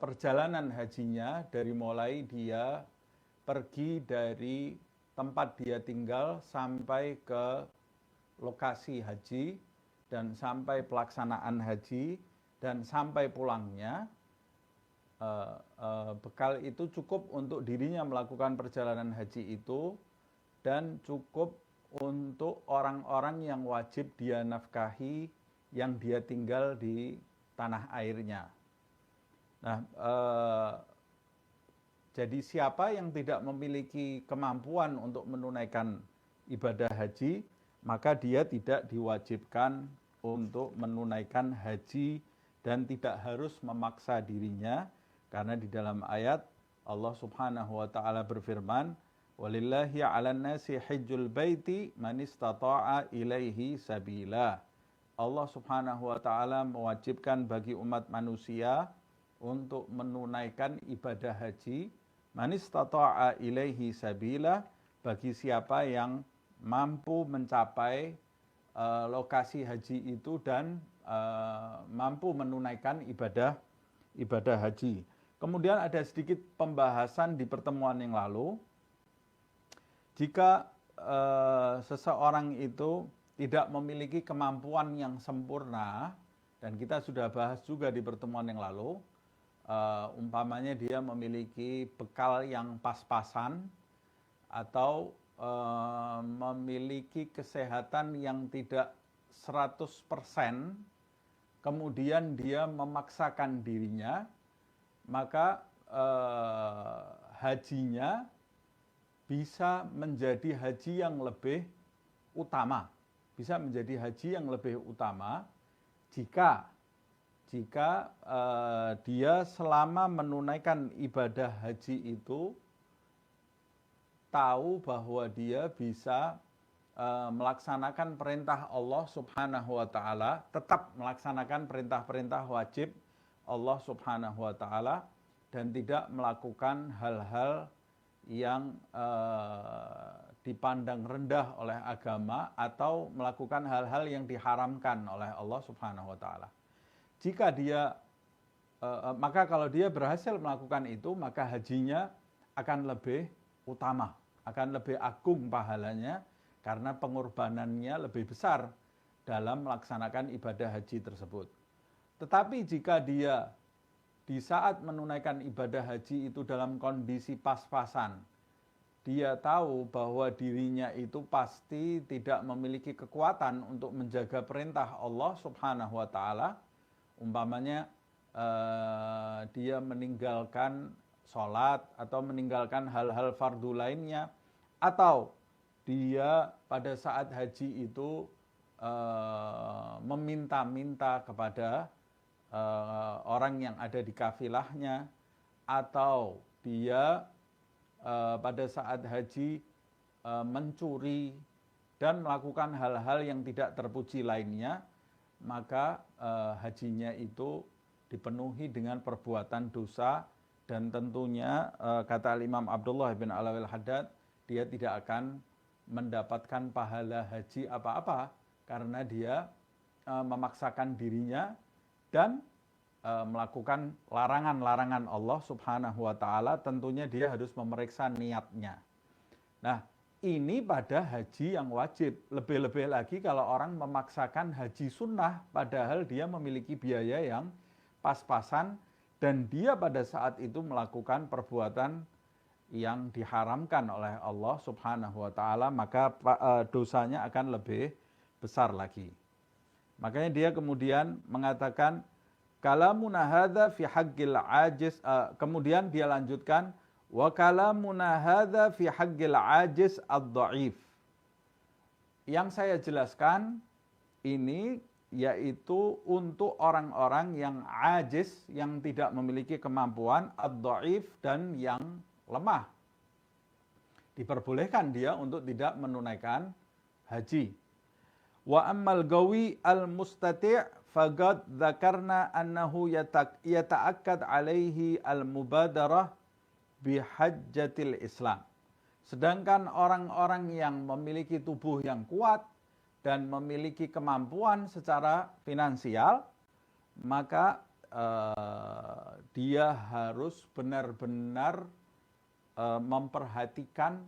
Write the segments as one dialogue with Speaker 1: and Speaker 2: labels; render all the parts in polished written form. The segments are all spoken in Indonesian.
Speaker 1: perjalanan hajinya dari mulai dia pergi dari tempat dia tinggal sampai ke lokasi haji dan sampai pelaksanaan haji dan sampai pulangnya, bekal itu cukup untuk dirinya melakukan perjalanan haji itu dan cukup untuk orang-orang yang wajib dia nafkahi yang dia tinggal di tanah airnya. Nah, jadi siapa yang tidak memiliki kemampuan untuk menunaikan ibadah haji, maka dia tidak diwajibkan untuk menunaikan haji dan tidak harus memaksa dirinya, karena di dalam ayat Allah Subhanahu wa taala berfirman, "Walillahi 'alan nasi hajjul baiti man istata'a ilaihi sabila." Allah Subhanahu wa taala mewajibkan bagi umat manusia untuk menunaikan ibadah haji, man istata'a ilaihi sabila, bagi siapa yang mampu mencapai lokasi haji itu dan mampu menunaikan ibadah haji. Kemudian ada sedikit pembahasan di pertemuan yang lalu. Jika seseorang itu tidak memiliki kemampuan yang sempurna, dan kita sudah bahas juga di pertemuan yang lalu, umpamanya dia memiliki bekal yang pas-pasan atau memiliki kesehatan yang tidak 100%, kemudian dia memaksakan dirinya, maka hajinya bisa menjadi haji yang lebih utama. Bisa menjadi haji yang lebih utama jika dia selama menunaikan ibadah haji itu tahu bahwa dia bisa melaksanakan perintah Allah Subhanahu wa taala, tetap melaksanakan perintah-perintah wajib Allah Subhanahu wa taala dan tidak melakukan hal-hal yang dipandang rendah oleh agama atau melakukan hal-hal yang diharamkan oleh Allah Subhanahu wa taala. Jika dia maka kalau dia berhasil melakukan itu, maka hajinya akan lebih utama, akan lebih agung pahalanya karena pengorbanannya lebih besar dalam melaksanakan ibadah haji tersebut. Tetapi jika dia di saat menunaikan ibadah haji itu dalam kondisi pas-pasan, dia tahu bahwa dirinya itu pasti tidak memiliki kekuatan untuk menjaga perintah Allah Subhanahu wa taala, umpamanya dia meninggalkan sholat atau meninggalkan hal-hal fardu lainnya, atau dia pada saat haji itu meminta-minta kepada orang yang ada di kafilahnya, atau dia pada saat haji mencuri dan melakukan hal-hal yang tidak terpuji lainnya, maka hajinya itu dipenuhi dengan perbuatan dosa, dan tentunya kata Imam Abdullah bin Alawil Haddad, dia tidak akan mendapatkan pahala haji apa-apa karena dia memaksakan dirinya dan melakukan larangan-larangan Allah Subhanahu wa taala. Tentunya dia harus memeriksa niatnya. Nah, ini pada haji yang wajib. Lebih-lebih lagi kalau orang memaksakan haji sunnah padahal dia memiliki biaya yang pas-pasan dan dia pada saat itu melakukan perbuatan yang diharamkan oleh Allah Subhanahu wa taala, maka dosanya akan lebih besar lagi. Makanya dia kemudian mengatakan kalamuna hadza fi haqqil ajiz, kemudian dia lanjutkan wa kalamuna hadza fi haqqil ajiz ad-dhaif. Yang saya jelaskan ini yaitu untuk orang-orang yang ajiz, yang tidak memiliki kemampuan, ad-dhaif, dan yang lemah. Diperbolehkan dia untuk tidak menunaikan haji. Wa ammal gawi al-mustati' faqad dzakarna annahu yata'akkad alaihi al-mubadarah bihajjatil Islam. Sedangkan orang-orang yang memiliki tubuh yang kuat dan memiliki kemampuan secara finansial, maka dia harus benar-benar memperhatikan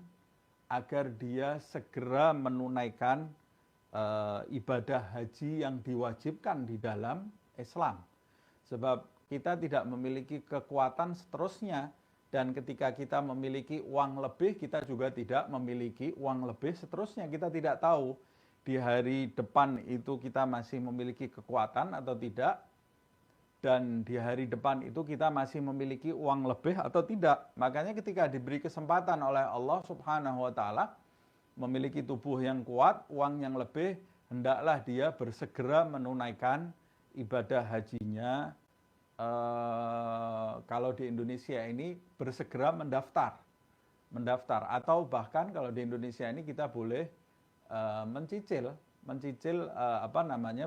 Speaker 1: agar dia segera menunaikan ibadah haji yang diwajibkan di dalam Islam. Sebab kita tidak memiliki kekuatan seterusnya, dan ketika kita memiliki uang lebih, kita juga tidak memiliki uang lebih seterusnya. Kita tidak tahu di hari depan itu kita masih memiliki kekuatan atau tidak, dan di hari depan itu kita masih memiliki uang lebih atau tidak. Makanya ketika diberi kesempatan oleh Allah Subhanahu wa Ta'ala memiliki tubuh yang kuat, uang yang lebih, hendaklah dia bersegera menunaikan ibadah hajinya. Kalau di Indonesia ini bersegera mendaftar, atau bahkan kalau di Indonesia ini kita boleh mencicil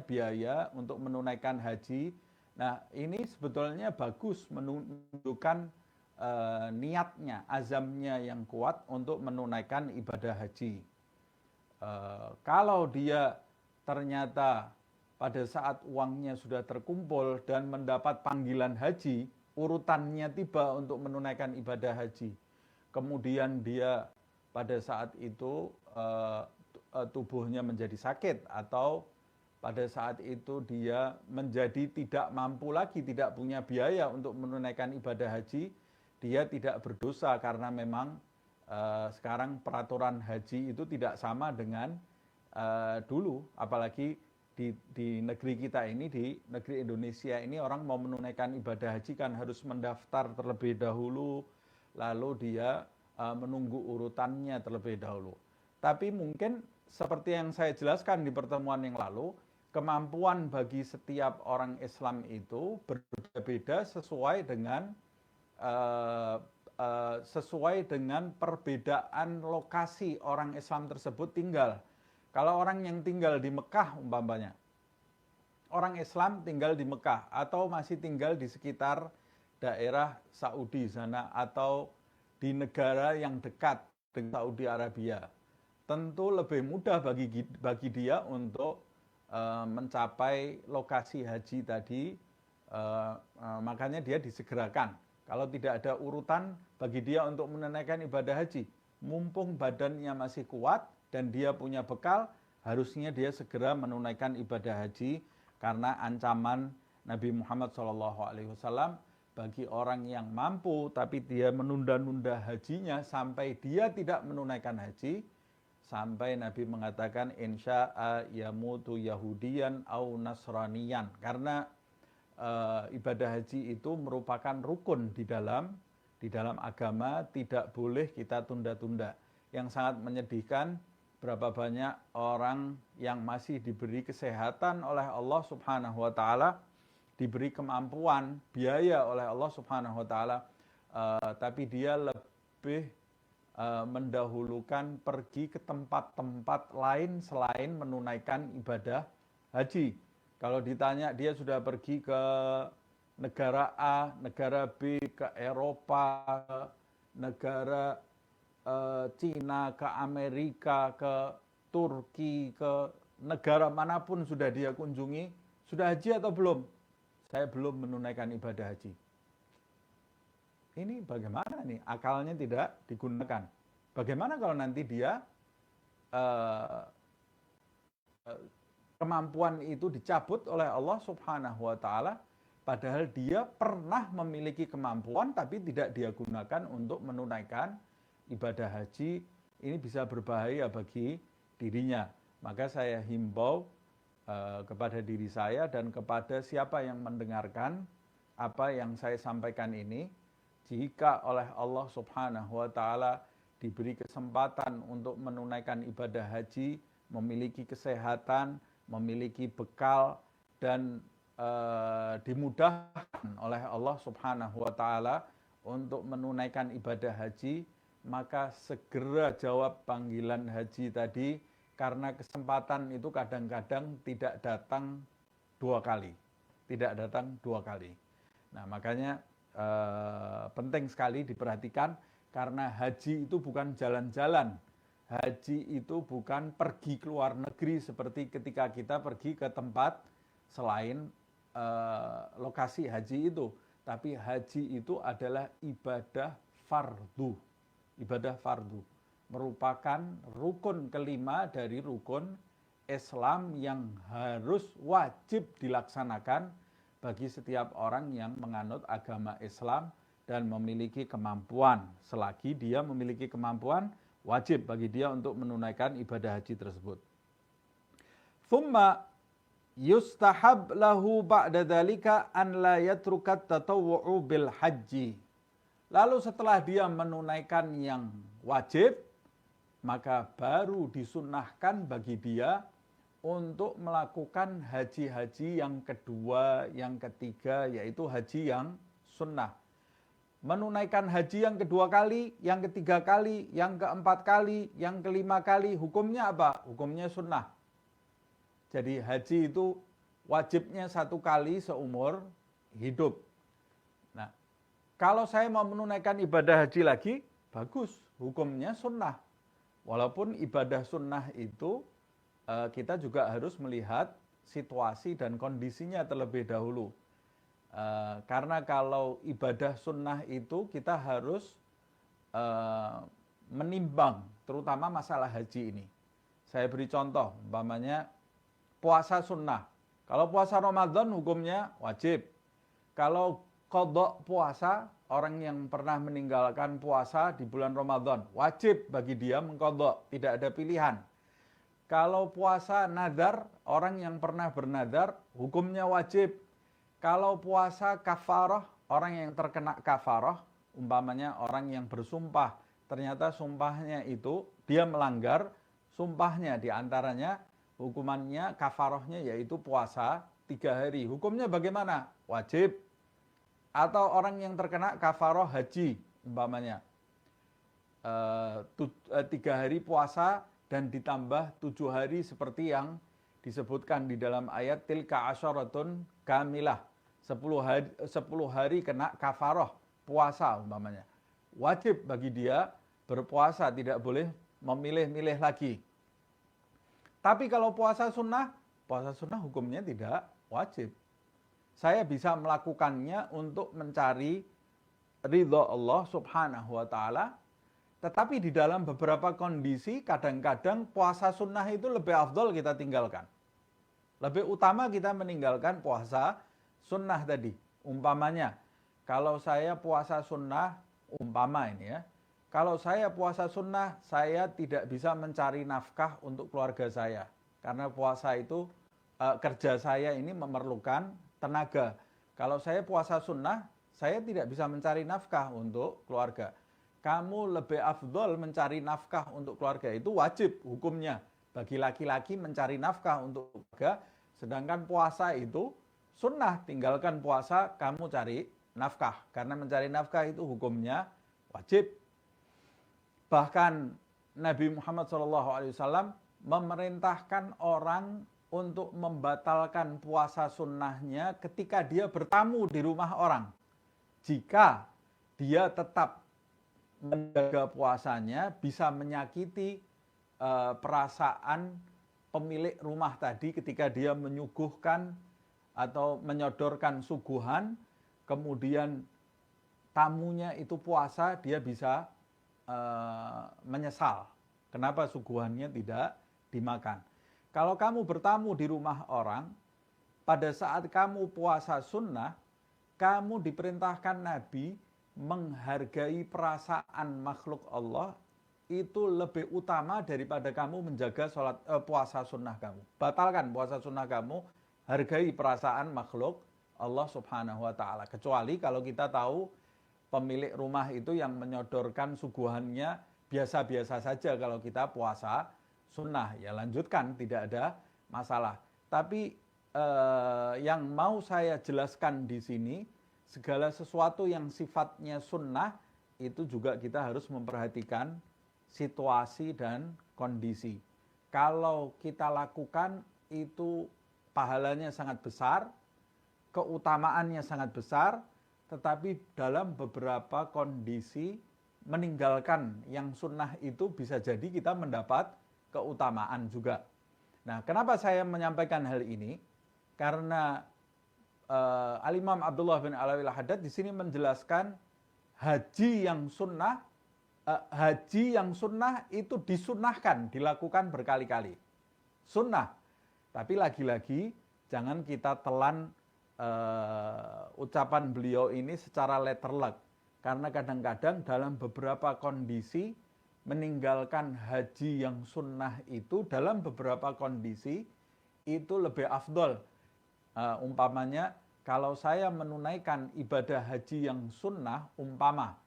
Speaker 1: biaya untuk menunaikan haji. Nah, ini sebetulnya bagus, menunjukkan niatnya, azamnya yang kuat untuk menunaikan ibadah haji. Kalau dia ternyata pada saat uangnya sudah terkumpul dan mendapat panggilan haji, urutannya tiba untuk menunaikan ibadah haji, kemudian dia pada saat itu tubuhnya menjadi sakit, atau pada saat itu dia menjadi tidak mampu lagi, tidak punya biaya untuk menunaikan ibadah haji, dia tidak berdosa karena memang sekarang peraturan haji itu tidak sama dengan dulu, apalagi di negeri kita ini, di negeri Indonesia ini, orang mau menunaikan ibadah haji kan harus mendaftar terlebih dahulu, lalu dia menunggu urutannya terlebih dahulu. Tapi mungkin seperti yang saya jelaskan di pertemuan yang lalu, kemampuan bagi setiap orang Islam itu berbeda-beda sesuai dengan perbedaan lokasi orang Islam tersebut tinggal. Kalau orang yang tinggal di Mekah umpamanya, orang Islam tinggal di Mekah atau masih tinggal di sekitar daerah Saudi sana, atau di negara yang dekat dengan Saudi Arabia, tentu lebih mudah bagi dia untuk mencapai lokasi haji tadi. Makanya dia disegerakan. Kalau tidak ada urutan bagi dia untuk menunaikan ibadah haji, mumpung badannya masih kuat dan dia punya bekal, harusnya dia segera menunaikan ibadah haji, karena ancaman Nabi Muhammad SAW bagi orang yang mampu tapi dia menunda-nunda hajinya sampai dia tidak menunaikan haji, sampai Nabi mengatakan insya'a yamutu yahudiyan au nasraniyan, karena ibadah haji itu merupakan rukun di dalam agama, tidak boleh kita tunda-tunda. Yang sangat menyedihkan, berapa banyak orang yang masih diberi kesehatan oleh Allah Subhanahu wa Ta'ala, diberi kemampuan biaya oleh Allah Subhanahu wa Ta'ala, tapi dia lebih mendahulukan pergi ke tempat-tempat lain selain menunaikan ibadah haji. Kalau ditanya, dia sudah pergi ke negara A, negara B, ke Eropa, negara Cina, ke Amerika, ke Turki, ke negara manapun sudah dia kunjungi, sudah haji atau belum? Saya belum menunaikan ibadah haji. Ini bagaimana nih? Akalnya tidak digunakan. Bagaimana kalau nanti dia kemampuan itu dicabut oleh Allah Subhanahu wa Ta'ala, padahal dia pernah memiliki kemampuan tapi tidak dia gunakan untuk menunaikan ibadah haji. Ini bisa berbahaya bagi dirinya. Maka saya himbau kepada diri saya dan kepada siapa yang mendengarkan apa yang saya sampaikan ini, jika oleh Allah Subhanahu wa Ta'ala diberi kesempatan untuk menunaikan ibadah haji, memiliki kesehatan, memiliki bekal, dan dimudahkan oleh Allah Subhanahu wa Ta'ala untuk menunaikan ibadah haji, maka segera jawab panggilan haji tadi, karena kesempatan itu kadang-kadang tidak datang dua kali. Nah, makanya penting sekali diperhatikan, karena haji itu bukan jalan-jalan. Haji itu bukan pergi ke luar negeri seperti ketika kita pergi ke tempat selain lokasi haji itu. Tapi haji itu adalah ibadah fardu. Ibadah fardu. Merupakan rukun kelima dari rukun Islam yang harus wajib dilaksanakan bagi setiap orang yang menganut agama Islam dan memiliki kemampuan. Selagi dia memiliki kemampuan, wajib bagi dia untuk menunaikan ibadah haji tersebut. Thumma yustahab lahu ba'da dzalika an la yatrukat tatawwu'u bil haji. Lalu setelah dia menunaikan yang wajib, maka baru disunnahkan bagi dia untuk melakukan haji-haji yang kedua, yang ketiga, yaitu haji yang sunnah. Menunaikan haji yang kedua kali, yang ketiga kali, yang keempat kali, yang kelima kali, hukumnya apa? Hukumnya sunnah. Jadi haji itu wajibnya 1 kali seumur hidup. Nah, kalau saya mau menunaikan ibadah haji lagi, bagus, hukumnya sunnah. Walaupun ibadah sunnah itu kita juga harus melihat situasi dan kondisinya terlebih dahulu. Karena kalau ibadah sunnah itu kita harus menimbang, terutama masalah haji ini. Saya beri contoh, umpamanya puasa sunnah. Kalau puasa Ramadan hukumnya wajib. Kalau qadha puasa, orang yang pernah meninggalkan puasa di bulan Ramadan, wajib bagi dia mengqadha, tidak ada pilihan. Kalau puasa nadar, orang yang pernah bernadar, hukumnya wajib. Kalau puasa kafarah, orang yang terkena kafarah, umpamanya orang yang bersumpah, ternyata sumpahnya itu, dia melanggar sumpahnya, diantaranya hukumannya, kafarahnya yaitu puasa 3 hari. Hukumnya bagaimana? Wajib. Atau orang yang terkena kafarah haji, umpamanya 3 hari puasa dan ditambah 7 hari seperti yang disebutkan di dalam ayat tilka asyaratun kamilah. 10 hari kena kafarah puasa umpamanya. Wajib bagi dia berpuasa, tidak boleh memilih-milih lagi. Tapi kalau puasa sunnah hukumnya tidak wajib. Saya bisa melakukannya untuk mencari ridha Allah subhanahu wa ta'ala. Tetapi di dalam beberapa kondisi, kadang-kadang puasa sunnah itu lebih afdol kita tinggalkan. Lebih utama kita meninggalkan puasa sunnah tadi. Umpamanya, kalau saya puasa sunnah, umpama ini ya, kalau saya puasa sunnah, saya tidak bisa mencari nafkah untuk keluarga saya. Karena puasa itu, kerja saya ini memerlukan tenaga. Kalau saya puasa sunnah, saya tidak bisa mencari nafkah untuk keluarga. Kamu lebih afdol mencari nafkah untuk keluarga, itu wajib hukumnya. Bagi laki-laki mencari nafkah untuk keluarga, sedangkan puasa itu sunnah, tinggalkan puasa, kamu cari nafkah. Karena mencari nafkah itu hukumnya wajib. Bahkan Nabi Muhammad SAW memerintahkan orang untuk membatalkan puasa sunnahnya ketika dia bertamu di rumah orang. Jika dia tetap menjaga puasanya, bisa menyakiti perasaan pemilik rumah tadi ketika dia menyuguhkan atau menyodorkan suguhan, kemudian tamunya itu puasa, dia bisa menyesal kenapa suguhannya tidak dimakan. Kalau kamu bertamu di rumah orang, pada saat kamu puasa sunnah, kamu diperintahkan Nabi menghargai perasaan makhluk Allah, itu lebih utama daripada kamu menjaga puasa sunnah kamu. Batalkan puasa sunnah kamu, hargai perasaan makhluk Allah subhanahu wa ta'ala. Kecuali kalau kita tahu pemilik rumah itu yang menyodorkan suguhannya biasa-biasa saja kalau kita puasa sunnah, ya lanjutkan, tidak ada masalah. Tapi yang mau saya jelaskan di sini, segala sesuatu yang sifatnya sunnah itu juga kita harus memperhatikan situasi dan kondisi. Kalau kita lakukan itu pahalanya sangat besar, keutamaannya sangat besar, tetapi dalam beberapa kondisi meninggalkan yang sunnah itu bisa jadi kita mendapat keutamaan juga. Nah, kenapa saya menyampaikan hal ini? Karena Al-Imam Abdullah bin Alwi al-Haddad di sini menjelaskan haji yang sunnah, haji yang sunnah itu disunnahkan, dilakukan berkali-kali. Sunnah. Tapi lagi-lagi jangan kita telan ucapan beliau ini secara letterlek. Karena kadang-kadang dalam beberapa kondisi meninggalkan haji yang sunnah itu dalam beberapa kondisi itu lebih afdol. Umpamanya kalau saya menunaikan ibadah haji yang sunnah, umpama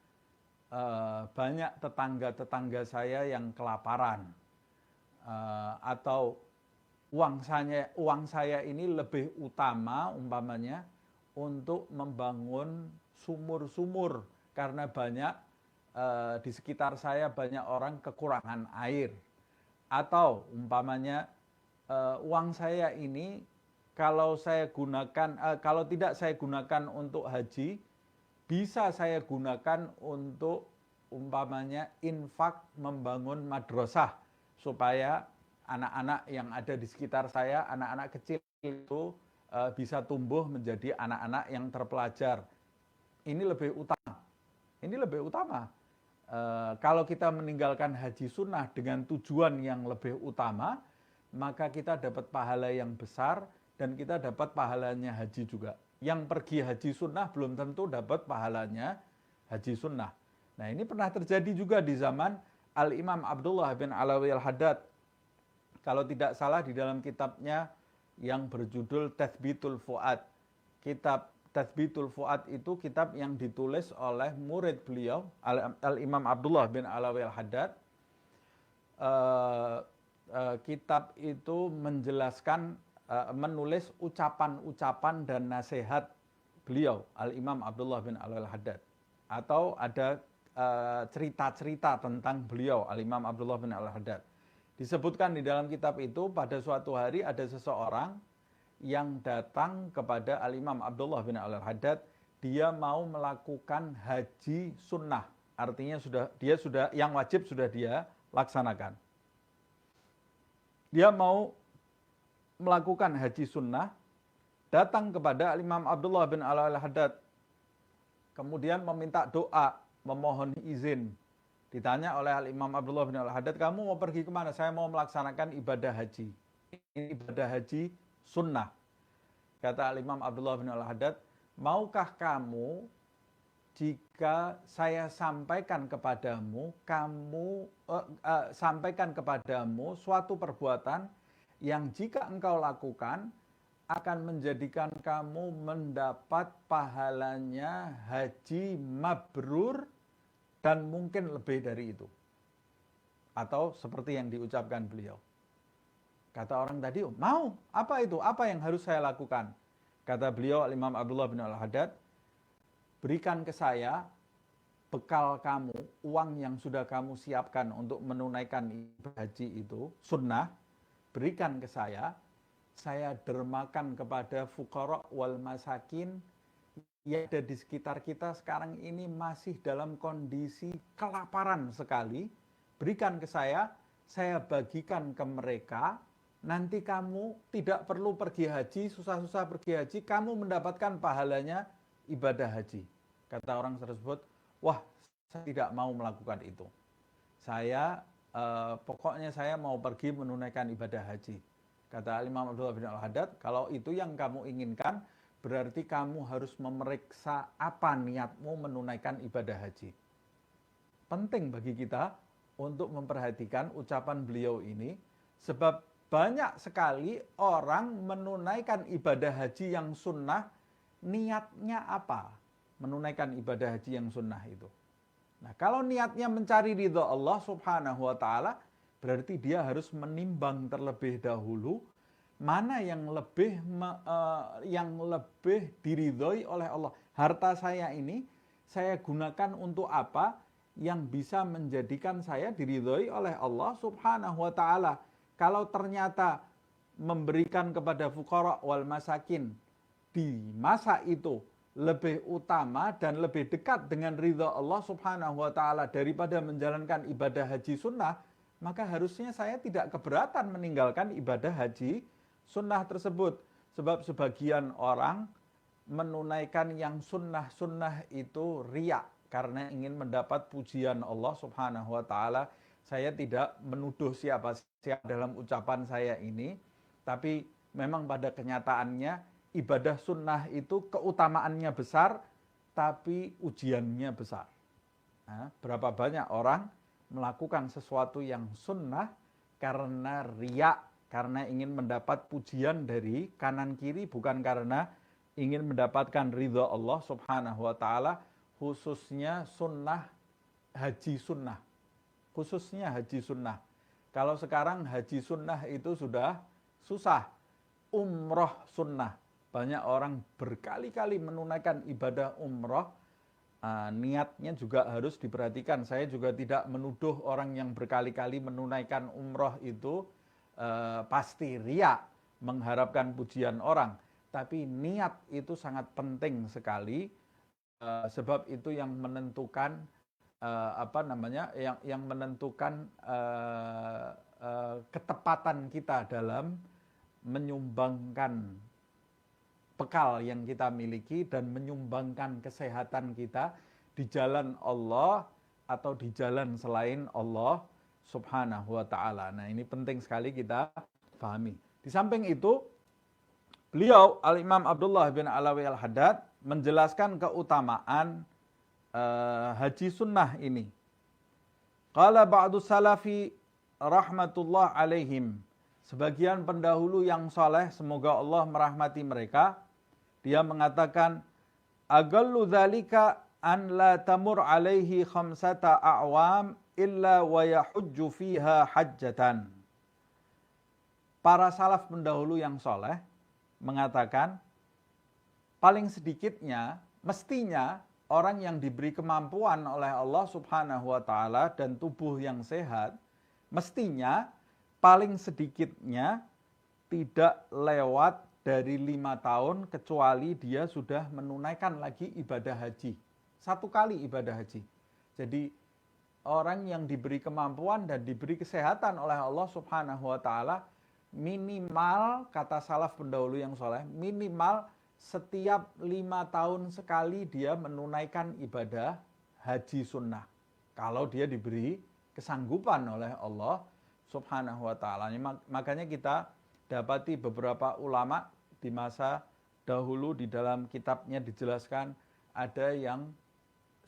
Speaker 1: banyak tetangga-tetangga saya yang kelaparan, atau uang saya ini lebih utama umpamanya untuk membangun sumur-sumur karena banyak di sekitar saya banyak orang kekurangan air, atau umpamanya uang saya ini kalau tidak saya gunakan untuk haji, bisa saya gunakan untuk umpamanya infak membangun madrasah supaya anak-anak yang ada di sekitar saya, anak-anak kecil itu bisa tumbuh menjadi anak-anak yang terpelajar. Ini lebih utama. Ini lebih utama. Kalau kita meninggalkan haji sunnah dengan tujuan yang lebih utama, maka kita dapat pahala yang besar dan kita dapat pahalanya haji juga. Yang pergi haji sunnah belum tentu dapat pahalanya haji sunnah. Nah, ini pernah terjadi juga di zaman Al-Imam Abdullah bin Alwi al-Haddad. Kalau tidak salah di dalam kitabnya yang berjudul Tathbitul Fuad. Kitab Tathbitul Fuad itu kitab yang ditulis oleh murid beliau, Al-Imam Abdullah bin Alwi al-Haddad. Kitab itu menjelaskan, menulis ucapan-ucapan dan nasihat beliau, Al-Imam Abdullah bin Alwi al-Haddad. Atau ada cerita-cerita tentang beliau, Al-Imam Abdullah bin Alwi al-Haddad. Disebutkan di dalam kitab itu pada suatu hari ada seseorang yang datang kepada Al-Imam Abdullah bin Alwi al-Haddad. Dia mau melakukan haji sunnah. Artinya dia sudah yang wajib sudah dia laksanakan. Dia mau melakukan haji sunnah, datang kepada Imam Abdullah bin Alwi al-Haddad, kemudian meminta doa, memohon izin. Ditanya oleh Imam Abdullah bin al-Haddad, kamu mau pergi kemana? Saya mau melaksanakan ibadah haji. Ini ibadah haji sunnah. Kata Imam Abdullah bin al-Haddad, maukah kamu jika saya sampaikan kepadamu, sampaikan kepadamu suatu perbuatan yang jika engkau lakukan akan menjadikan kamu mendapat pahalanya haji mabrur dan mungkin lebih dari itu. Atau seperti yang diucapkan beliau. Kata orang tadi, mau, apa itu? Apa yang harus saya lakukan? Kata beliau, Imam Abdullah bin al-Haddad, berikan ke saya bekal kamu, uang yang sudah kamu siapkan untuk menunaikan ibadah haji itu, sunnah, berikan ke saya dermakan kepada fuqara wal masakin yang ada di sekitar kita sekarang ini masih dalam kondisi kelaparan sekali. Berikan ke saya bagikan ke mereka, nanti kamu tidak perlu pergi haji, susah-susah pergi haji, kamu mendapatkan pahalanya ibadah haji. Kata orang tersebut, wah, saya tidak mau melakukan itu. Pokoknya saya mau pergi menunaikan ibadah haji. Kata Imam Abdullah bin al-Haddad, kalau itu yang kamu inginkan, berarti kamu harus memeriksa apa niatmu menunaikan ibadah haji. Penting bagi kita untuk memperhatikan ucapan beliau ini, sebab banyak sekali orang menunaikan ibadah haji yang sunnah, niatnya apa? Menunaikan ibadah haji yang sunnah itu. Nah, kalau niatnya mencari ridha Allah subhanahu wa ta'ala, berarti dia harus menimbang terlebih dahulu mana yang lebih diridhoi oleh Allah. Harta saya ini saya gunakan untuk apa yang bisa menjadikan saya diridhoi oleh Allah subhanahu wa ta'ala. Kalau ternyata memberikan kepada fuqara wal masakin di masa itu lebih utama dan lebih dekat dengan ridha Allah subhanahu wa ta'ala daripada menjalankan ibadah haji sunnah, maka harusnya saya tidak keberatan meninggalkan ibadah haji sunnah tersebut. Sebab sebagian orang menunaikan yang sunnah-sunnah itu riya karena ingin mendapat pujian Allah Subhanahu wa taala. Saya tidak menuduh siapa dalam ucapan saya ini, tapi memang pada kenyataannya ibadah sunnah itu keutamaannya besar, tapi ujiannya besar. Nah, berapa banyak orang melakukan sesuatu yang sunnah karena riya, karena ingin mendapat pujian dari kanan kiri, bukan karena ingin mendapatkan ridha Allah Subhanahu wa taala, khususnya sunnah haji sunnah. Khususnya haji sunnah. Kalau sekarang haji sunnah itu sudah susah. Umroh sunnah. Banyak orang berkali-kali menunaikan ibadah umroh. Niatnya juga harus diperhatikan. Saya juga tidak menuduh orang yang berkali-kali menunaikan umroh itu pasti riya, mengharapkan pujian orang. Tapi niat itu sangat penting sekali, sebab itu yang menentukan yang menentukan ketepatan kita dalam menyumbangkan bekal yang kita miliki dan menyumbangkan kesehatan kita di jalan Allah atau di jalan selain Allah Subhanahu wa taala. Nah, ini penting sekali kita pahami. Di samping itu, beliau Al-Imam Abdullah bin Alawi Al-Haddad menjelaskan keutamaan haji sunnah ini. Qala ba'du salafi rahmatullah alaihim. Sebagian pendahulu yang saleh, semoga Allah merahmati mereka, dia mengatakan, agallu dzalika an la tamur alaihi khamsata a'wam illa wa yahujju fiha hajjatan. Para salaf pendahulu yang saleh mengatakan, paling sedikitnya, mestinya orang yang diberi kemampuan oleh Allah Subhanahu wa taala dan tubuh yang sehat, mestinya paling sedikitnya tidak lewat dari 5 tahun kecuali dia sudah menunaikan lagi ibadah haji. 1 kali ibadah haji. Jadi orang yang diberi kemampuan dan diberi kesehatan oleh Allah Subhanahu wa taala, minimal, kata salaf pendahulu yang soleh, minimal setiap 5 tahun sekali dia menunaikan ibadah haji sunnah. Kalau dia diberi kesanggupan oleh Allah Subhanahu wa ta'ala. Makanya kita dapati beberapa ulama di masa dahulu di dalam kitabnya dijelaskan, ada yang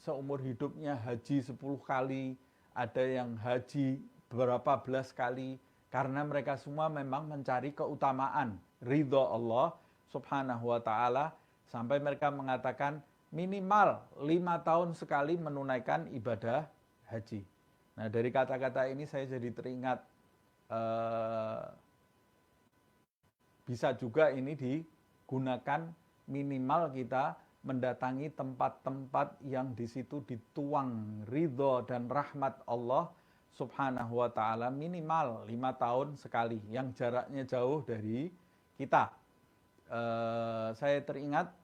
Speaker 1: seumur hidupnya haji 10 kali, ada yang haji berapa belas kali, karena mereka semua memang mencari keutamaan ridha Allah Subhanahu wa ta'ala, sampai mereka mengatakan minimal 5 tahun sekali menunaikan ibadah haji. Nah, dari kata-kata ini saya jadi teringat, bisa juga ini digunakan minimal kita mendatangi tempat-tempat yang di situ dituang ridho dan rahmat Allah Subhanahu wa ta'ala, minimal 5 tahun sekali, yang jaraknya jauh dari kita. Saya teringat,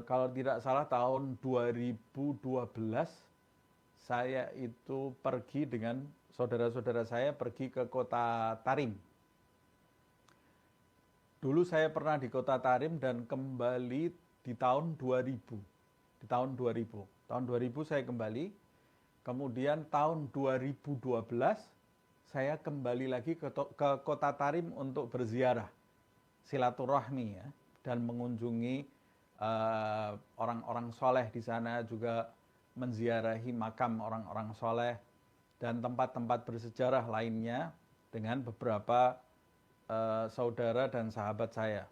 Speaker 1: kalau tidak salah tahun 2012, saya itu pergi dengan saudara-saudara saya pergi ke kota Tarim. Dulu saya pernah di kota Tarim dan kembali di tahun 2000. Di tahun 2000. Tahun 2000 saya kembali. Kemudian tahun 2012 saya kembali lagi ke kota Tarim untuk berziarah, silaturahmi ya, dan mengunjungi orang-orang soleh di sana, juga menziarahi makam orang-orang soleh dan tempat-tempat bersejarah lainnya dengan beberapa saudara dan sahabat saya.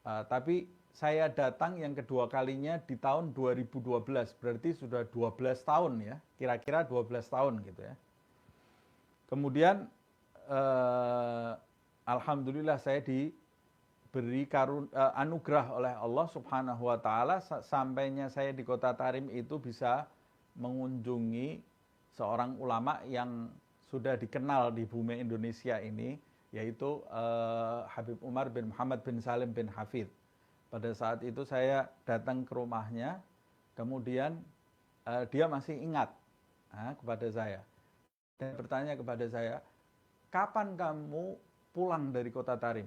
Speaker 1: Tapi saya datang yang kedua kalinya di tahun 2012, berarti sudah 12 tahun ya, kira-kira 12 tahun gitu ya. Kemudian alhamdulillah saya diberi anugerah oleh Allah Subhanahu wa ta'ala, sampainya saya di kota Tarim itu bisa mengunjungi seorang ulama yang sudah dikenal di bumi Indonesia ini, yaitu Habib Umar bin Muhammad bin Salim bin Hafidh. Pada saat itu saya datang ke rumahnya, kemudian dia masih ingat kepada saya. Dan bertanya kepada saya, kapan kamu pulang dari kota Tarim?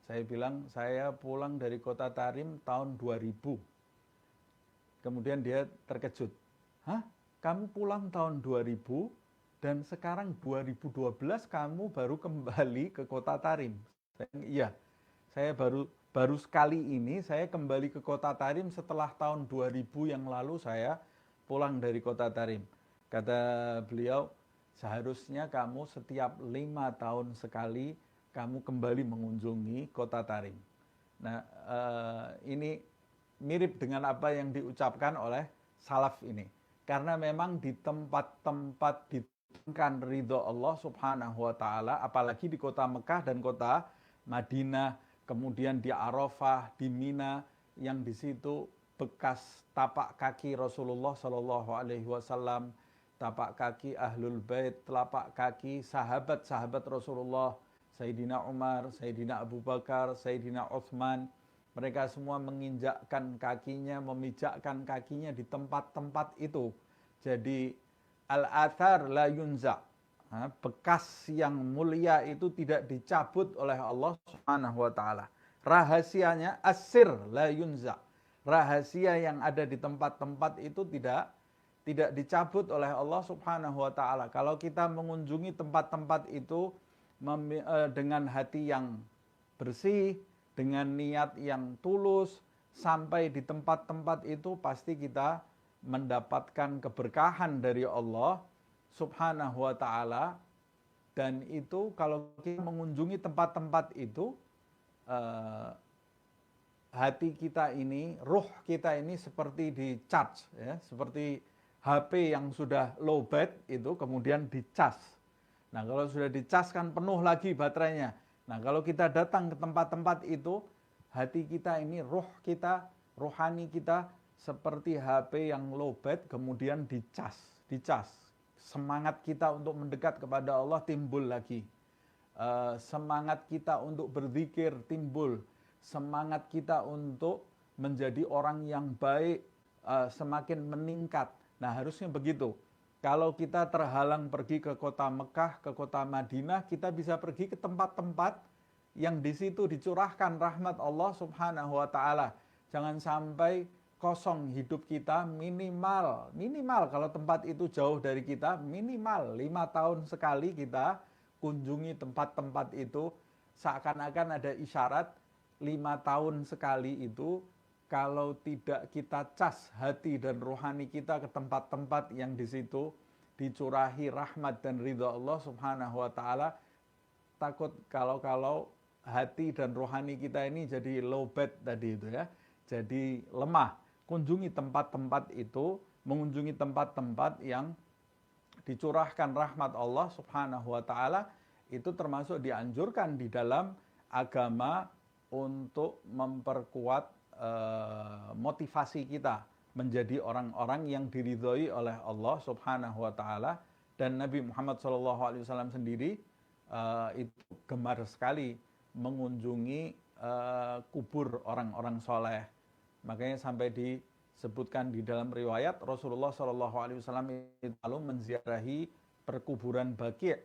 Speaker 1: Saya bilang, saya pulang dari kota Tarim tahun 2000. Kemudian dia terkejut. Hah? Kamu pulang tahun 2000 dan sekarang 2012 kamu baru kembali ke kota Tarim? Iya, saya baru sekali ini saya kembali ke kota Tarim setelah tahun 2000 yang lalu saya pulang dari kota Tarim. Kata beliau, seharusnya kamu setiap 5 tahun sekali kamu kembali mengunjungi kota Tarim. Nah, ini mirip dengan apa yang diucapkan oleh salaf ini. Karena memang di tempat-tempat ditemukan ridho Allah subhanahu wa ta'ala, apalagi di kota Mekah dan kota Madinah, kemudian di Arafah, di Mina, yang di situ bekas tapak kaki Rasulullah Shallallahu Alaihi Wasallam, tapak kaki Ahlul Bait, telapak kaki sahabat-sahabat Rasulullah, Sayyidina Umar, Sayyidina Abu Bakar, Sayyidina Uthman. Mereka semua menginjakkan kakinya, memijakkan kakinya di tempat-tempat itu. Jadi al-athar la yunza. Bekas yang mulia itu tidak dicabut oleh Allah Subhanahu wa taala. Rahasianya asir la yunza. Rahasia yang ada di tempat-tempat itu tidak dicabut oleh Allah Subhanahu wa taala. Kalau kita mengunjungi tempat-tempat itu dengan hati yang bersih, dengan niat yang tulus, sampai di tempat-tempat itu pasti kita mendapatkan keberkahan dari Allah Subhanahu wa ta'ala. Dan itu kalau kita mengunjungi tempat-tempat itu, hati kita ini, ruh kita ini seperti di charge, ya, seperti HP yang sudah lowbat itu kemudian dicas. Nah, kalau sudah dicas kan penuh lagi baterainya. Nah, kalau kita datang ke tempat-tempat itu, hati kita ini, ruh kita, rohani kita seperti HP yang lowbat kemudian dicas. Semangat kita untuk mendekat kepada Allah timbul lagi. Semangat kita untuk berzikir timbul. Semangat kita untuk menjadi orang yang baik semakin meningkat. Nah, harusnya begitu. Kalau kita terhalang pergi ke kota Mekah, ke kota Madinah, kita bisa pergi ke tempat-tempat yang di situ dicurahkan rahmat Allah Subhanahu wa taala. Jangan sampai kosong hidup kita, minimal kalau tempat itu jauh dari kita, minimal 5 tahun sekali kita kunjungi tempat-tempat itu. Seakan-akan ada isyarat 5 tahun sekali itu, kalau tidak kita cas hati dan rohani kita ke tempat-tempat yang di situ dicurahi rahmat dan ridha Allah Subhanahu wa taala, takut kalau hati dan rohani kita ini jadi lowbat tadi itu ya, jadi lemah. Kunjungi tempat-tempat itu, mengunjungi tempat-tempat yang dicurahkan rahmat Allah Subhanahu wa taala, itu termasuk dianjurkan di dalam agama untuk memperkuat motivasi kita menjadi orang-orang yang diridhoi oleh Allah Subhanahu wa taala. Dan Nabi Muhammad SAW sendiri itu gemar sekali mengunjungi kubur orang-orang soleh. Makanya sampai disebutkan di dalam riwayat, Rasulullah SAW itu lalu menziarahi perkuburan Baqi'.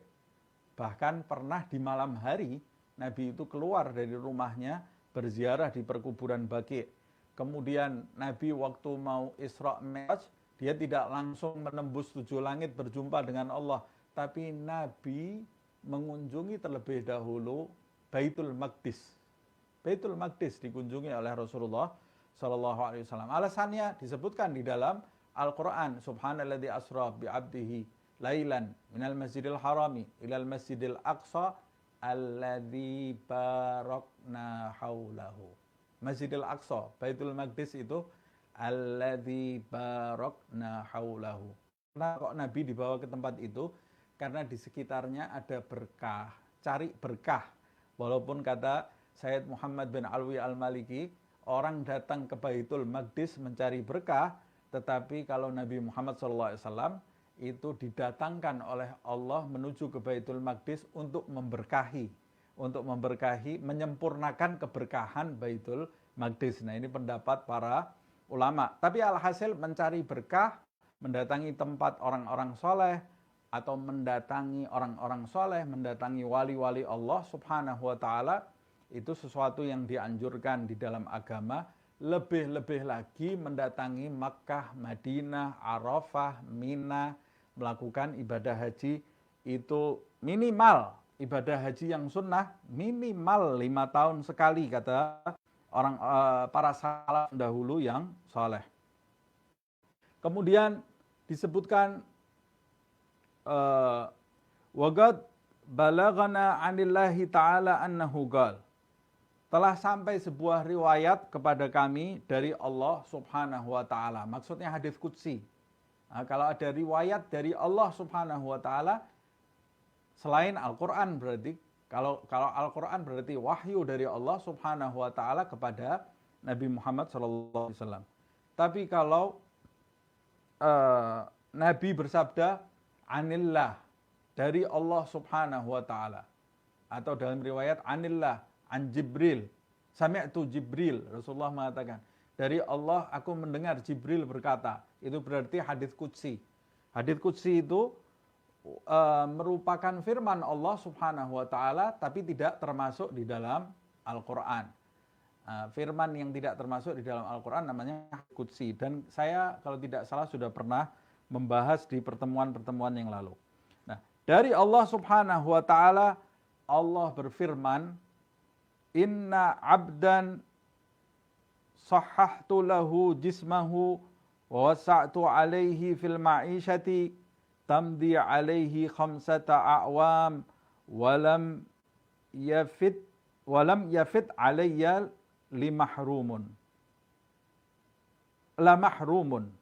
Speaker 1: Bahkan pernah di malam hari Nabi itu keluar dari rumahnya berziarah di perkuburan Baqi'. Kemudian Nabi waktu mau Isra Mi'raj, dia tidak langsung menembus 7 langit berjumpa dengan Allah, tapi Nabi mengunjungi terlebih dahulu Baitul Maqdis. Baitul Maqdis dikunjungi oleh Rasulullah sallallahu alaihi wasallam. Alasannya disebutkan di dalam Al-Qur'an, subhanalladzi asra bi 'abdihi lailan minal masjidil harami ilal masjidil aqsa alladzi barakna haulahu. Masjidil Aqsa, Baitul Maqdis itu alladzi barakna haulahu. Nah, kok Nabi dibawa ke tempat itu? Karena di sekitarnya ada berkah, cari berkah. Walaupun kata Sayyid Muhammad bin Alwi Al-Maliki, orang datang ke Baitul Maqdis mencari berkah, tetapi kalau Nabi Muhammad SAW itu didatangkan oleh Allah menuju ke Baitul Maqdis untuk memberkahi, menyempurnakan keberkahan Baitul Maqdis. Nah, ini pendapat para ulama. Tapi alhasil mencari berkah, mendatangi tempat orang-orang soleh, atau mendatangi orang-orang soleh, mendatangi wali-wali Allah Subhanahu wa ta'ala, itu sesuatu yang dianjurkan di dalam agama, lebih-lebih lagi mendatangi Makkah, Madinah, Arafah, Mina, melakukan ibadah haji itu minimal. Ibadah haji yang sunnah minimal 5 tahun sekali, kata orang para salaf dahulu yang soleh. Kemudian disebutkan waqad balaghana 'anillahi ta'ala annahu qala, telah sampai sebuah riwayat kepada kami dari Allah Subhanahu wa taala. Maksudnya hadis qudsi. Nah, kalau ada riwayat dari Allah Subhanahu wa taala selain Al-Qur'an, berarti kalau Al-Qur'an berarti wahyu dari Allah Subhanahu wa taala kepada Nabi Muhammad sallallahu alaihi wasallam. Tapi kalau Nabi bersabda anillah, dari Allah Subhanahu wa taala, atau dalam riwayat anillah an Jibril, sami'tu Jibril, Rasulullah mengatakan dari Allah aku mendengar Jibril berkata, itu berarti hadis qudsi. Hadis qudsi itu merupakan firman Allah Subhanahu wa taala tapi tidak termasuk di dalam Al-Qur'an. Firman yang tidak termasuk di dalam Al-Qur'an namanya qudsi, dan saya kalau tidak salah sudah pernah membahas di pertemuan-pertemuan yang lalu. Nah, dari Allah Subhanahu wa taala, Allah berfirman, inna abdan sahhahtu lahu jismahu wa wasa'tu alaihi fil ma'ishati tamdi alaihi khamsata a'wam walam yafit alayya limahrumun la mahrumun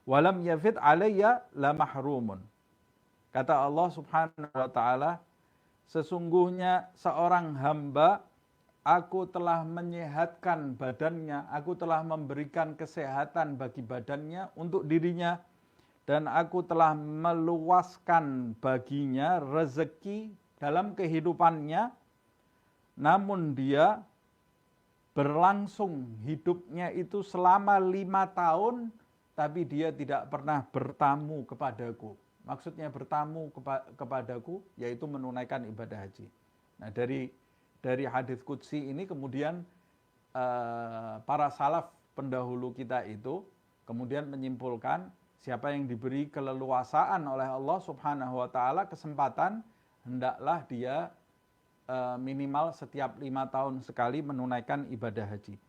Speaker 1: walam yafit alayya la mahrumun. Kata Allah Subhanahu wa taala, sesungguhnya seorang hamba aku telah menyehatkan badannya, aku telah memberikan kesehatan bagi badannya untuk dirinya, dan aku telah meluaskan baginya rezeki dalam kehidupannya, namun dia berlangsung hidupnya itu selama 5 tahun, tapi dia tidak pernah bertamu kepadaku. Maksudnya bertamu kepadaku, yaitu menunaikan ibadah haji. Nah, dari hadis qudsi ini kemudian para salaf pendahulu kita itu kemudian menyimpulkan, siapa yang diberi keleluasaan oleh Allah Subhanahu wa taala kesempatan, hendaklah dia minimal setiap 5 tahun sekali menunaikan ibadah haji.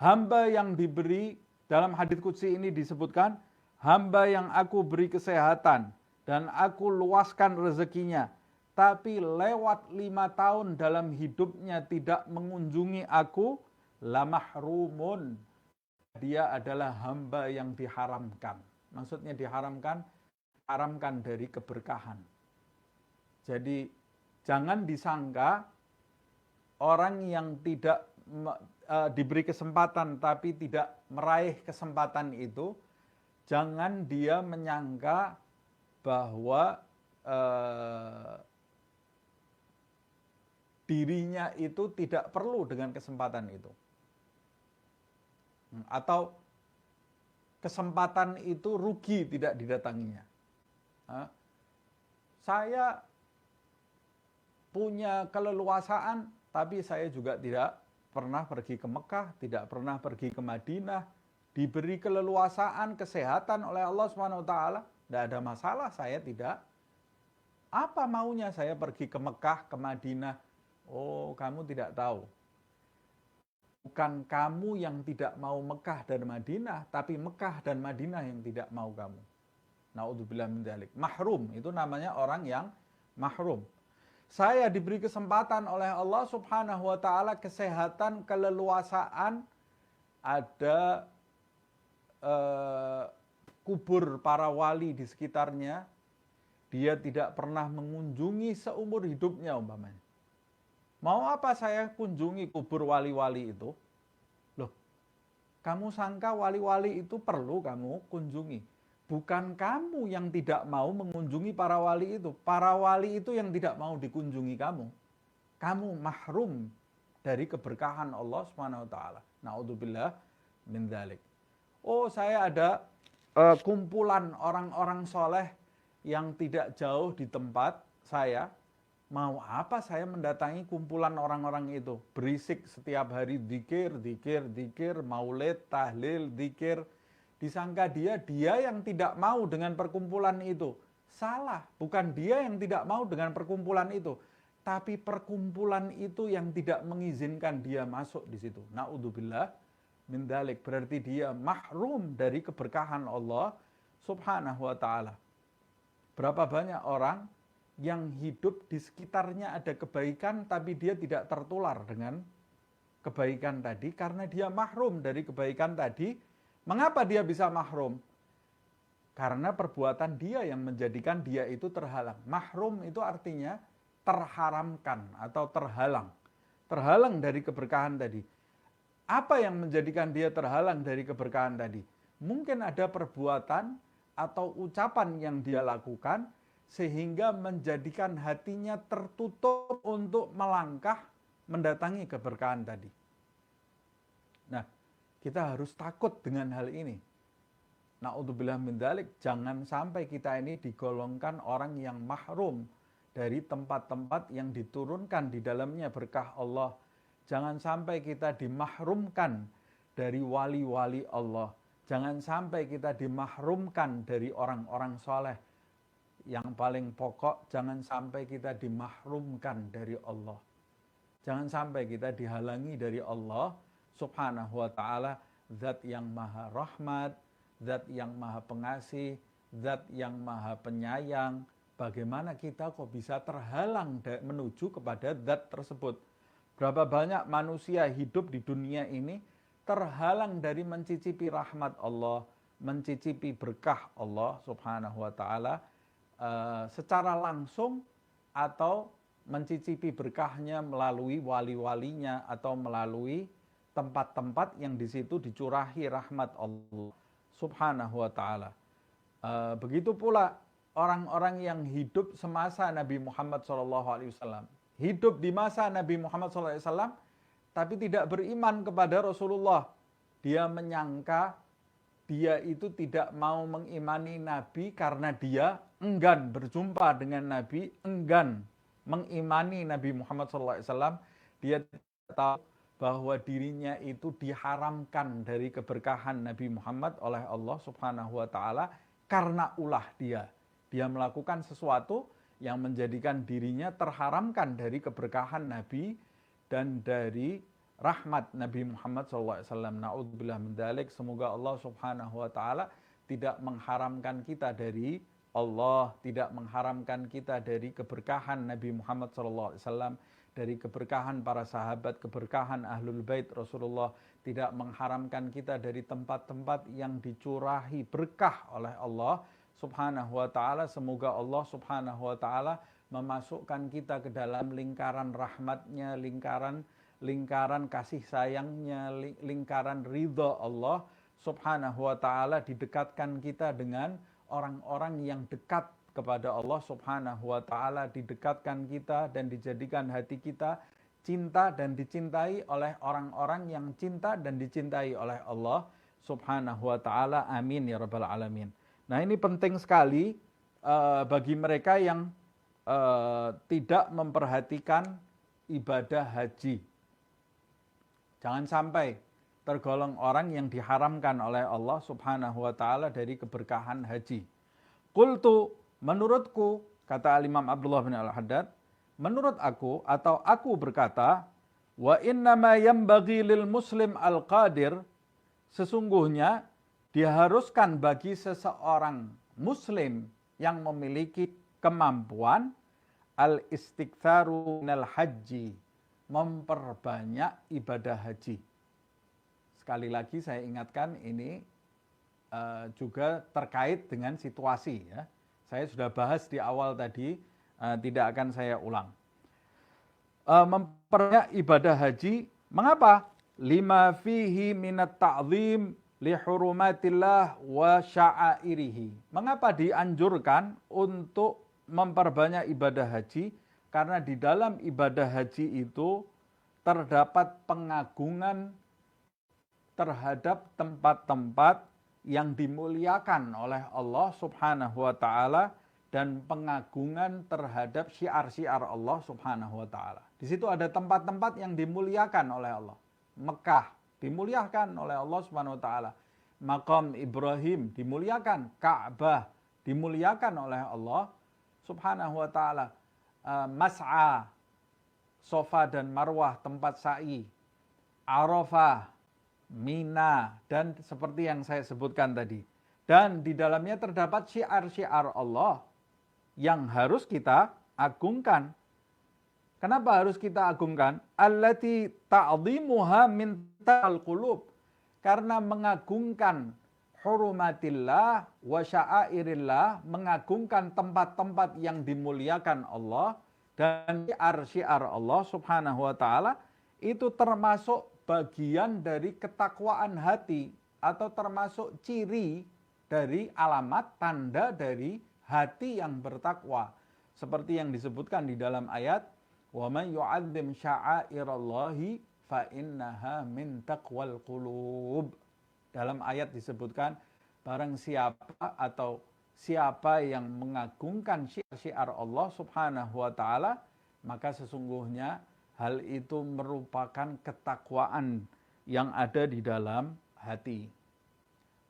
Speaker 1: Hamba yang diberi, dalam hadis qudsi ini disebutkan, hamba yang aku beri kesehatan dan aku luaskan rezekinya, tapi lewat 5 tahun dalam hidupnya tidak mengunjungi aku, la mahrumun, dia adalah hamba yang diharamkan. Maksudnya diharamkan dari keberkahan. Jadi jangan disangka orang yang tidak diberi kesempatan tapi tidak meraih kesempatan itu, jangan dia menyangka bahwa dirinya itu tidak perlu dengan kesempatan itu. Atau kesempatan itu rugi tidak didatanginya. Saya punya keleluasaan, tapi saya juga tidak pernah pergi ke Mekah, tidak pernah pergi ke Madinah, diberi keleluasaan, kesehatan oleh Allah Subhanahu wa taala, tidak ada masalah, saya tidak. Apa maunya saya pergi ke Mekah, ke Madinah? Oh, kamu tidak tahu. Bukan kamu yang tidak mau Mekah dan Madinah, tapi Mekah dan Madinah yang tidak mau kamu. Na'udzubillah min dzalik. Mahrum, itu namanya orang yang mahrum. Saya diberi kesempatan oleh Allah Subhanahu wa taala kesehatan, keleluasaan, ada kubur para wali di sekitarnya, dia tidak pernah mengunjungi seumur hidupnya umpamanya. Mau apa saya kunjungi kubur wali-wali itu? Loh, kamu sangka wali-wali itu perlu kamu kunjungi? Bukan kamu yang tidak mau mengunjungi para wali itu. Para wali itu yang tidak mau dikunjungi kamu. Kamu mahrum dari keberkahan Allah Subhanahu wa taala. Na'udzubillah min dzalik. Oh, saya ada kumpulan orang-orang soleh yang tidak jauh di tempat saya. Mau apa saya mendatangi kumpulan orang-orang itu? Berisik setiap hari zikir, zikir, zikir, maulid, tahlil, zikir. Disangka dia yang tidak mau dengan perkumpulan itu. Salah, bukan dia yang tidak mau dengan perkumpulan itu. Tapi perkumpulan itu yang tidak mengizinkan dia masuk di situ. Na'udzubillah min dzalik, berarti dia mahrum dari keberkahan Allah Subhanahu wa taala. Berapa banyak orang yang hidup di sekitarnya ada kebaikan tapi dia tidak tertular dengan kebaikan tadi karena dia mahrum dari kebaikan tadi. Mengapa dia bisa mahrum? Karena perbuatan dia yang menjadikan dia itu terhalang. Mahrum itu artinya terharamkan atau terhalang. Terhalang dari keberkahan tadi. Apa yang menjadikan dia terhalang dari keberkahan tadi? Mungkin ada perbuatan atau ucapan yang dia lakukan sehingga menjadikan hatinya tertutup untuk melangkah mendatangi keberkahan tadi. Nah, kita harus takut dengan hal ini. Na'udzubillah min dzalik, jangan sampai kita ini digolongkan orang yang mahrum dari tempat-tempat yang diturunkan di dalamnya berkah Allah. Jangan sampai kita dimahrumkan dari wali-wali Allah. Jangan sampai kita dimahrumkan dari orang-orang soleh. Yang paling pokok, jangan sampai kita dimahrumkan dari Allah. Jangan sampai kita dihalangi dari Allah Subhanahu wa ta'ala, zat yang maha rahmat, zat yang maha pengasih, zat yang maha penyayang. Bagaimana kita kok bisa terhalang menuju kepada zat tersebut? Berapa banyak manusia hidup di dunia ini terhalang dari mencicipi rahmat Allah, mencicipi berkah Allah Subhanahu wa ta'ala secara langsung atau mencicipi berkahnya melalui wali-walinya atau melalui tempat-tempat yang di situ dicurahi rahmat Allah Subhanahu wa ta'ala. Begitu pula orang-orang yang hidup semasa Nabi Muhammad SAW. Hidup di masa Nabi Muhammad SAW tapi tidak beriman kepada Rasulullah. Dia menyangka dia itu tidak mau mengimani Nabi karena dia enggan berjumpa dengan Nabi, enggan mengimani Nabi Muhammad SAW. Dia tahu bahwa dirinya itu diharamkan dari keberkahan Nabi Muhammad oleh Allah Subhanahu wa ta'ala karena ulah dia. Dia melakukan sesuatu yang menjadikan dirinya terharamkan dari keberkahan Nabi dan dari rahmat Nabi Muhammad SAW. Na'udzubillah min dzalik. Semoga Allah Subhanahu wa ta'ala tidak mengharamkan kita dari Allah, tidak mengharamkan kita dari keberkahan Nabi Muhammad SAW, dari keberkahan para sahabat, keberkahan Ahlul Bait Rasulullah, tidak mengharamkan kita dari tempat-tempat yang dicurahi berkah oleh Allah Subhanahu wa ta'ala. Semoga Allah Subhanahu wa ta'ala memasukkan kita ke dalam lingkaran rahmatnya, lingkaran kasih sayangnya, lingkaran ridha Allah Subhanahu wa ta'ala, didekatkan kita dengan orang-orang yang dekat kepada Allah Subhanahu wa ta'ala, didekatkan kita dan dijadikan hati kita cinta dan dicintai oleh orang-orang yang cinta dan dicintai oleh Allah Subhanahu wa ta'ala. Amin ya rabbal alamin. Nah, ini penting sekali bagi mereka yang tidak memperhatikan ibadah haji. Jangan sampai tergolong orang yang diharamkan oleh Allah Subhanahu wa ta'ala dari keberkahan haji. Qultu, menurutku, kata Imam Abdullah bin Al-Haddad, menurut aku atau aku berkata, wa innama yanbaghi lil muslim al-qadir, sesungguhnya diharuskan bagi seseorang muslim yang memiliki kemampuan al-istiktsaru minal haji, memperbanyak ibadah haji. Sekali lagi saya ingatkan ini juga terkait dengan situasi ya. Saya sudah bahas di awal tadi, tidak akan saya ulang. Memperbanyak ibadah haji, mengapa? Lima fihi minat ta'zim li hurumatillah wa sya'airihi. Mengapa dianjurkan untuk memperbanyak ibadah haji? Karena di dalam ibadah haji itu terdapat pengagungan terhadap tempat-tempat yang dimuliakan oleh Allah Subhanahu wa ta'ala dan pengagungan terhadap syiar-syiar Allah Subhanahu wa taala. Di situ ada tempat-tempat yang dimuliakan oleh Allah. Mekah dimuliakan oleh Allah Subhanahu wa taala. Maqam Ibrahim dimuliakan, Ka'bah dimuliakan oleh Allah Subhanahu wa taala. Mas'a, Safa dan Marwah tempat sa'i, Arafah, Mina, dan seperti yang saya sebutkan tadi. Dan di dalamnya terdapat syiar-syiar Allah yang harus kita agungkan. Kenapa harus kita agungkan? Allati ta'dhimuha min taqal qulub. Karena mengagungkan hurumatillah wa sya'airillah, mengagungkan tempat-tempat yang dimuliakan Allah dan syiar-syiar Allah Subhanahu wa taala itu termasuk bagian dari ketakwaan hati atau termasuk ciri dari alamat tanda dari hati yang bertakwa. Seperti yang disebutkan di dalam ayat, "Wa man yu'azzim sya'airallahi fa innaha min taqwal qulub." Dalam ayat disebutkan, barang siapa yang mengagungkan syiar-syiar Allah Subhanahu wa taala, maka sesungguhnya hal itu merupakan ketakwaan yang ada di dalam hati.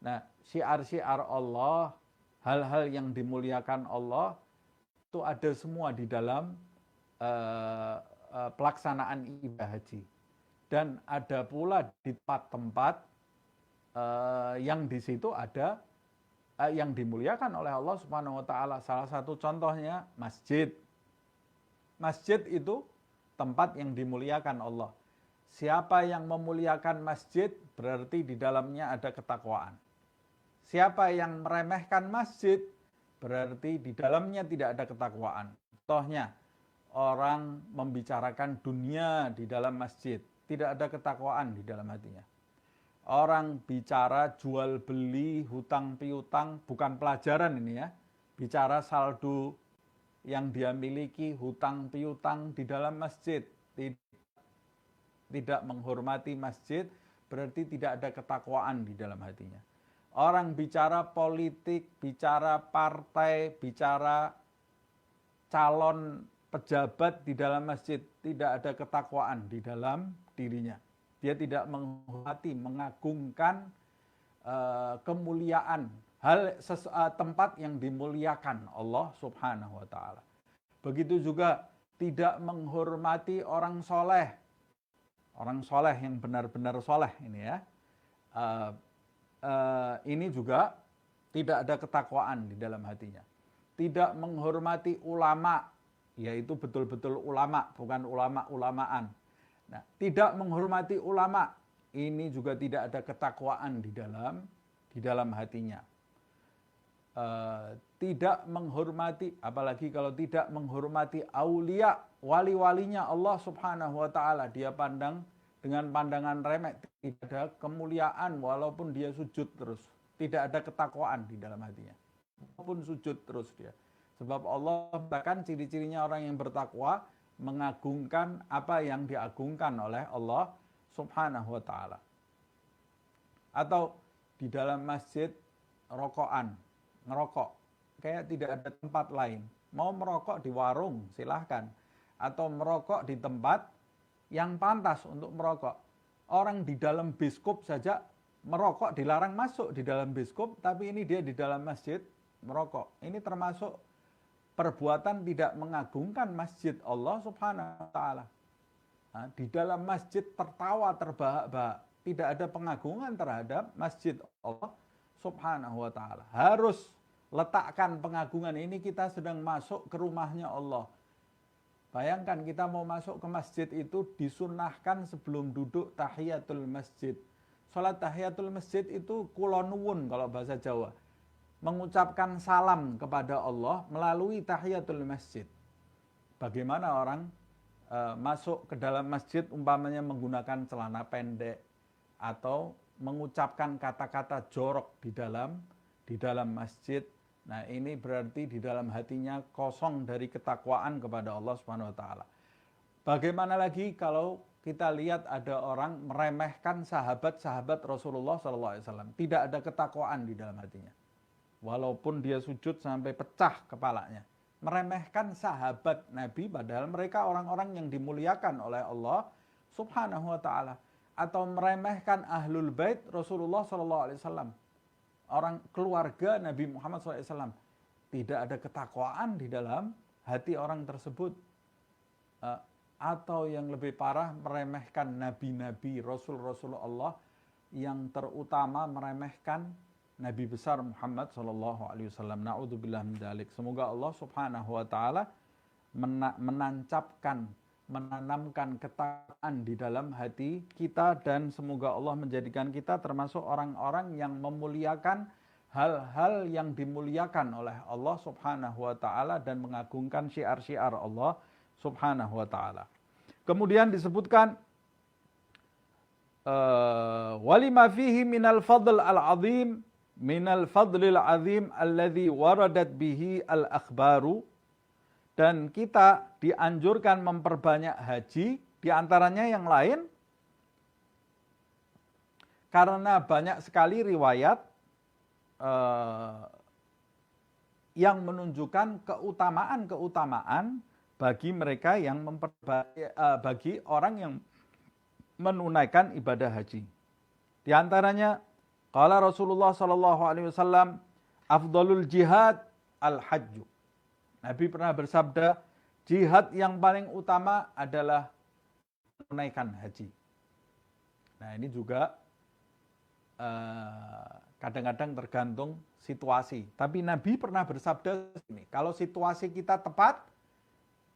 Speaker 1: Nah, syiar-syiar Allah, hal-hal yang dimuliakan Allah, itu ada semua di dalam pelaksanaan ibadah haji. Dan ada pula di tempat-tempat yang di situ ada yang dimuliakan oleh Allah Subhanahu wa taala. Salah satu contohnya masjid. Masjid itu tempat yang dimuliakan Allah. Siapa yang memuliakan masjid berarti di dalamnya ada ketakwaan. Siapa yang meremehkan masjid berarti di dalamnya tidak ada ketakwaan. Contohnya, orang membicarakan dunia di dalam masjid, tidak ada ketakwaan di dalam hatinya. Orang bicara jual beli, hutang piutang, bukan pelajaran ini ya. Bicara saldo yang dia miliki, hutang piutang di dalam masjid, tidak menghormati masjid, berarti tidak ada ketakwaan di dalam hatinya. Orang bicara politik, bicara partai, bicara calon pejabat di dalam masjid, tidak ada ketakwaan di dalam dirinya. Dia tidak menghormati, mengagungkan kemuliaan, tempat yang dimuliakan Allah Subhanahu wa taala. Begitu juga tidak menghormati orang soleh. Orang soleh yang benar-benar soleh ini ya. Ini juga tidak ada ketakwaan di dalam hatinya. Tidak menghormati ulama, yaitu betul-betul ulama, bukan ulama-ulamaan. Nah, tidak menghormati ulama, ini juga tidak ada ketakwaan di dalam hatinya. Tidak menghormati, apalagi kalau tidak menghormati aulia, wali-walinya Allah Subhanahu wa taala, dia pandang dengan pandangan remeh, tidak ada kemuliaan walaupun dia sujud terus, tidak ada ketakwaan di dalam hatinya. Walaupun sujud terus dia. Sebab Allah katakan ciri-cirinya orang yang bertakwa mengagungkan apa yang diagungkan oleh Allah Subhanahu wa taala. Atau di dalam masjid rokokan, ngerokok, kayak tidak ada tempat lain. Mau merokok di warung silahkan, atau merokok di tempat yang pantas untuk merokok. Orang di dalam biskop saja merokok dilarang masuk di dalam biskop, tapi ini dia di dalam masjid merokok. Ini termasuk perbuatan tidak mengagungkan masjid Allah Subhanahu wa taala. Nah, di dalam masjid tertawa terbahak-bahak, tidak ada pengagungan terhadap masjid Allah Subhanahu wa taala. Harus letakkan pengagungan ini, kita sedang masuk ke rumahnya Allah. Bayangkan kita mau masuk ke masjid itu disunnahkan sebelum duduk tahiyatul masjid. Salat tahiyatul masjid itu kula nuwun kalau bahasa Jawa. Mengucapkan salam kepada Allah melalui tahiyatul masjid. Bagaimana orang masuk ke dalam masjid umpamanya menggunakan celana pendek atau mengucapkan kata-kata jorok di dalam masjid. Nah, ini berarti di dalam hatinya kosong dari ketakwaan kepada Allah Subhanahu wa taala. Bagaimana lagi kalau kita lihat ada orang meremehkan sahabat-sahabat Rasulullah SAW, tidak ada ketakwaan di dalam hatinya. walaupun dia sujud sampai pecah kepalanya. Meremehkan sahabat Nabi padahal mereka orang-orang yang dimuliakan oleh Allah Subhanahu wa taala, atau meremehkan ahlul bait Rasulullah SAW, orang keluarga Nabi Muhammad SAW. Tidak ada ketakwaan di dalam hati orang tersebut. Atau yang lebih parah, meremehkan nabi-nabi, rasul-rasul Allah, yang terutama meremehkan Nabi besar Muhammad SAW. Na'udzubillah min dzalik. Semoga Allah Subhanahu wa taala menanamkan ketakwaan di dalam hati kita, dan semoga Allah menjadikan kita termasuk orang-orang yang memuliakan hal-hal yang dimuliakan oleh Allah Subhanahu wa taala dan mengagungkan syiar-syiar Allah Subhanahu wa taala. Kemudian disebutkan walima fihi minal fadl al-azim minal fadlil azim alladhi waradat bihi al-akhbaru, dan kita dianjurkan memperbanyak haji, diantaranya yang lain karena banyak sekali riwayat yang menunjukkan keutamaan-keutamaan bagi mereka yang bagi orang yang menunaikan ibadah haji. Di antaranya qala Rasulullah sallallahu alaihi wasallam afdalul jihad al-hajj. Nabi pernah bersabda, jihad yang paling utama adalah menunaikan haji. Nah, ini juga kadang-kadang tergantung situasi. Tapi Nabi pernah bersabda ini, kalau situasi kita tepat,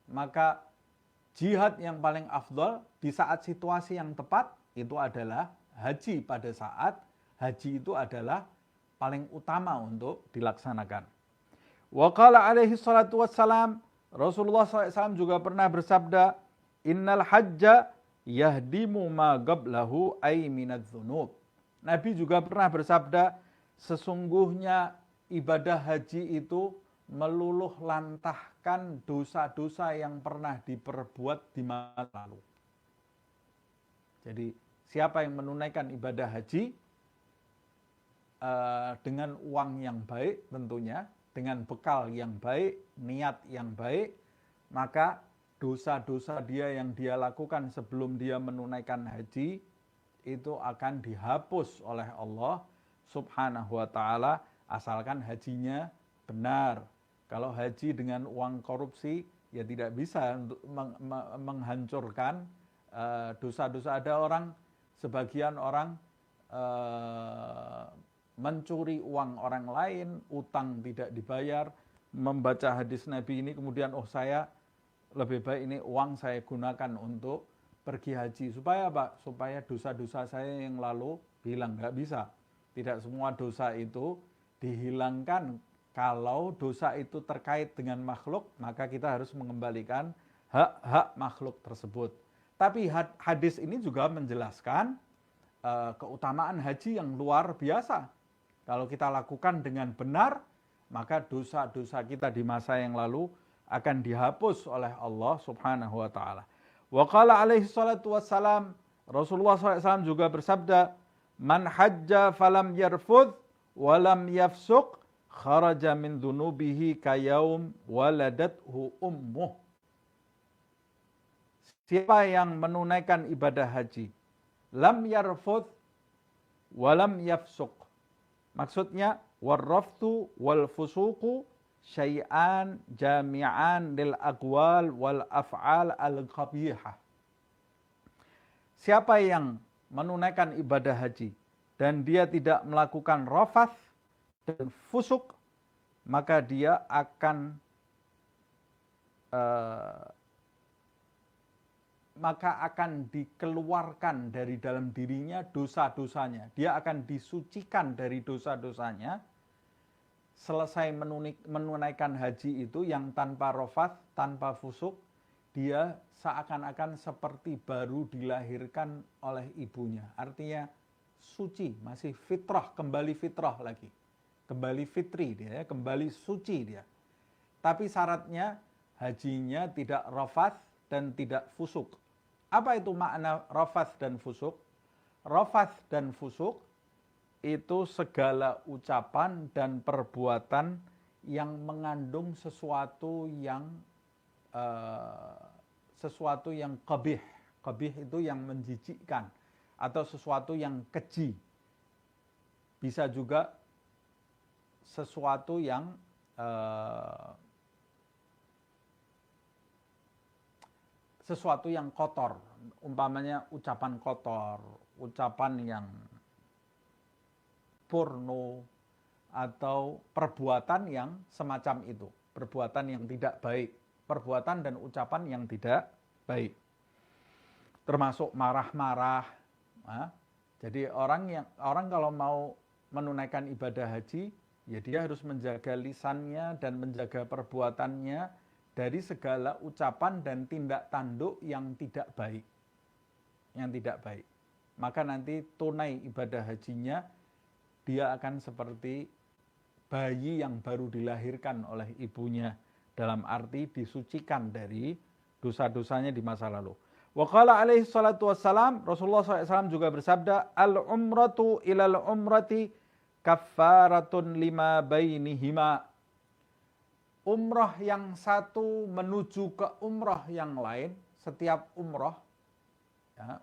Speaker 1: maka jihad yang paling afdal di saat situasi yang tepat itu adalah haji. Pada saat haji itu adalah paling utama untuk dilaksanakan. Wa qala alaihi salatu wassalam, Rasulullah SAW juga pernah bersabda, innal hajja yahdimu ma qablahu ay minadz dzunub. Nabi juga pernah bersabda, sesungguhnya ibadah haji itu meluluh lantahkan dosa-dosa yang pernah diperbuat di masa lalu. Jadi siapa yang menunaikan ibadah haji dengan uang yang baik tentunya, dengan bekal yang baik, niat yang baik, maka dosa-dosa dia yang dia lakukan sebelum dia menunaikan haji itu akan dihapus oleh Allah Subhanahu wa taala, asalkan hajinya benar. Kalau haji dengan uang korupsi, ya tidak bisa untuk menghancurkan dosa-dosa. Ada sebagian orang mencuri uang orang lain, utang tidak dibayar, membaca hadis Nabi ini, kemudian saya lebih baik ini uang saya gunakan untuk pergi haji. Supaya apa? Supaya dosa-dosa saya yang lalu hilang. Nggak bisa. Tidak semua dosa itu dihilangkan. Kalau dosa itu terkait dengan makhluk, maka kita harus mengembalikan hak-hak makhluk tersebut. Tapi hadis ini juga menjelaskan keutamaan haji yang luar biasa. Kalau kita lakukan dengan benar, maka dosa-dosa kita di masa yang lalu akan dihapus oleh Allah Subhanahu wa taala. Wa qala alaihi salatu wassalam, Rasulullah SAW juga bersabda, man hajja falam yarfudh walam yafsuq kharaja min dhunubihi kayaum waladathu ummuh. Siapa yang menunaikan ibadah haji, lam yarfudh walam yafsuq. Maksudnya warraftu wal fusuqu syai'an jami'an lil aqwal wal af'al al qabihah. Siapa yang menunaikan ibadah haji dan dia tidak melakukan rafath dan fusuk, maka dia akan dikeluarkan dari dalam dirinya dosa-dosanya. Dia akan disucikan dari dosa-dosanya. Selesai menunaikan haji itu yang tanpa rafath, tanpa fusuk, dia seakan-akan seperti baru dilahirkan oleh ibunya. Artinya suci, masih fitrah, kembali fitrah lagi. Kembali fitri dia, kembali suci dia. Tapi syaratnya hajinya tidak rafath dan tidak fusuk. Apa itu makna rafath dan fusuk? Rafath dan fusuk itu segala ucapan dan perbuatan yang mengandung sesuatu yang qabih. Qabih itu yang menjijikkan atau sesuatu yang keji. Bisa juga sesuatu yang kotor, umpamanya ucapan kotor, ucapan yang porno, atau perbuatan yang semacam itu, perbuatan yang tidak baik, perbuatan dan ucapan yang tidak baik, termasuk marah-marah. Jadi orang kalau mau menunaikan ibadah haji, ya dia harus menjaga lisannya dan menjaga perbuatannya dari segala ucapan dan tindak tanduk yang tidak baik. Maka nanti tunai ibadah hajinya, dia akan seperti bayi yang baru dilahirkan oleh ibunya, dalam arti disucikan dari dosa-dosanya di masa lalu. Wa qala alaihi salatu wassalam, Rasulullah SAW juga bersabda, al-umratu ilal umrati kaffaratun lima bainihima. Umrah yang satu menuju ke umrah yang lain, setiap umrah,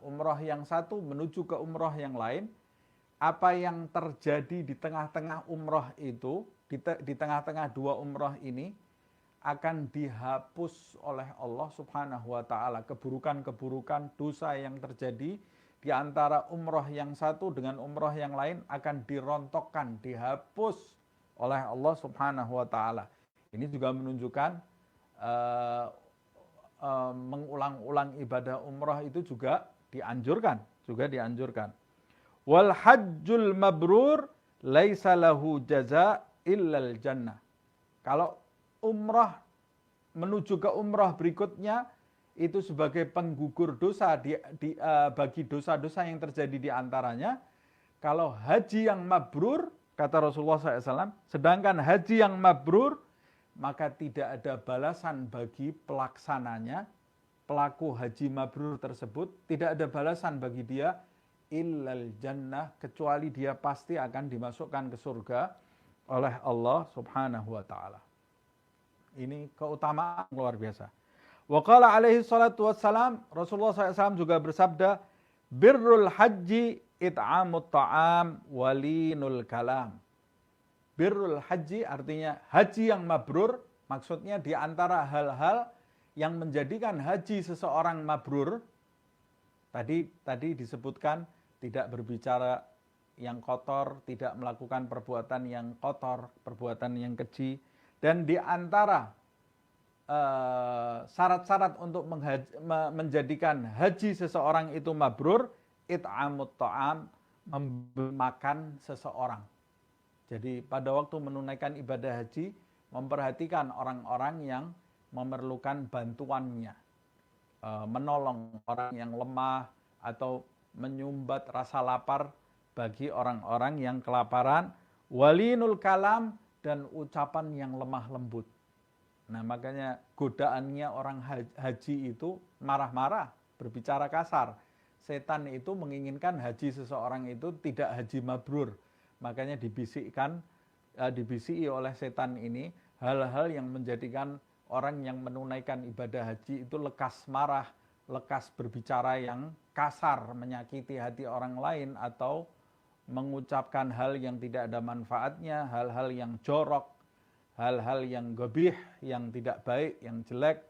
Speaker 1: umrah yang satu menuju ke umrah yang lain, apa yang terjadi di tengah-tengah umrah itu, di tengah-tengah dua umrah ini, akan dihapus oleh Allah Subhanahu wa Ta'ala. Keburukan-keburukan dosa yang terjadi di antara umrah yang satu dengan umrah yang lain akan dirontokkan, dihapus oleh Allah Subhanahu wa Ta'ala. Ini juga menunjukkan mengulang-ulang ibadah umrah itu juga dianjurkan. Wal hajjul mabrur laisa lahu jaza illal jannah. Kalau umrah menuju ke umrah berikutnya itu sebagai penggugur dosa bagi dosa-dosa yang terjadi di antaranya. Kalau haji yang mabrur, kata Rasulullah SAW, sedangkan haji yang mabrur, maka tidak ada balasan bagi pelaksananya, pelaku haji mabrur tersebut, tidak ada balasan bagi dia illal jannah, kecuali dia pasti akan dimasukkan ke surga oleh Allah Subhanahu wa Ta'ala. Ini keutamaan luar biasa. Wa qala alaihi salatu wassalam, Rasulullah SAW juga bersabda, birrul haji it'amut ta'am walinul kalam. Birrul haji artinya haji yang mabrur, maksudnya di antara hal-hal yang menjadikan haji seseorang mabrur, tadi disebutkan tidak berbicara yang kotor, tidak melakukan perbuatan yang kotor, perbuatan yang keji. Dan di antara syarat-syarat untuk menjadikan haji seseorang itu mabrur, it'amut ta'am, memberi makan seseorang. Jadi pada waktu menunaikan ibadah haji, memperhatikan orang-orang yang memerlukan bantuannya, menolong orang yang lemah, atau menyumbat rasa lapar bagi orang-orang yang kelaparan, walinul kalam, dan ucapan yang lemah lembut. Nah, makanya godaannya orang haji itu marah-marah, berbicara kasar. Setan itu menginginkan haji seseorang itu tidak haji mabrur. Makanya dibisiki oleh setan ini hal-hal yang menjadikan orang yang menunaikan ibadah haji itu lekas marah, lekas berbicara yang kasar, menyakiti hati orang lain, atau mengucapkan hal yang tidak ada manfaatnya, hal-hal yang jorok, hal-hal yang gobih, yang tidak baik, yang jelek,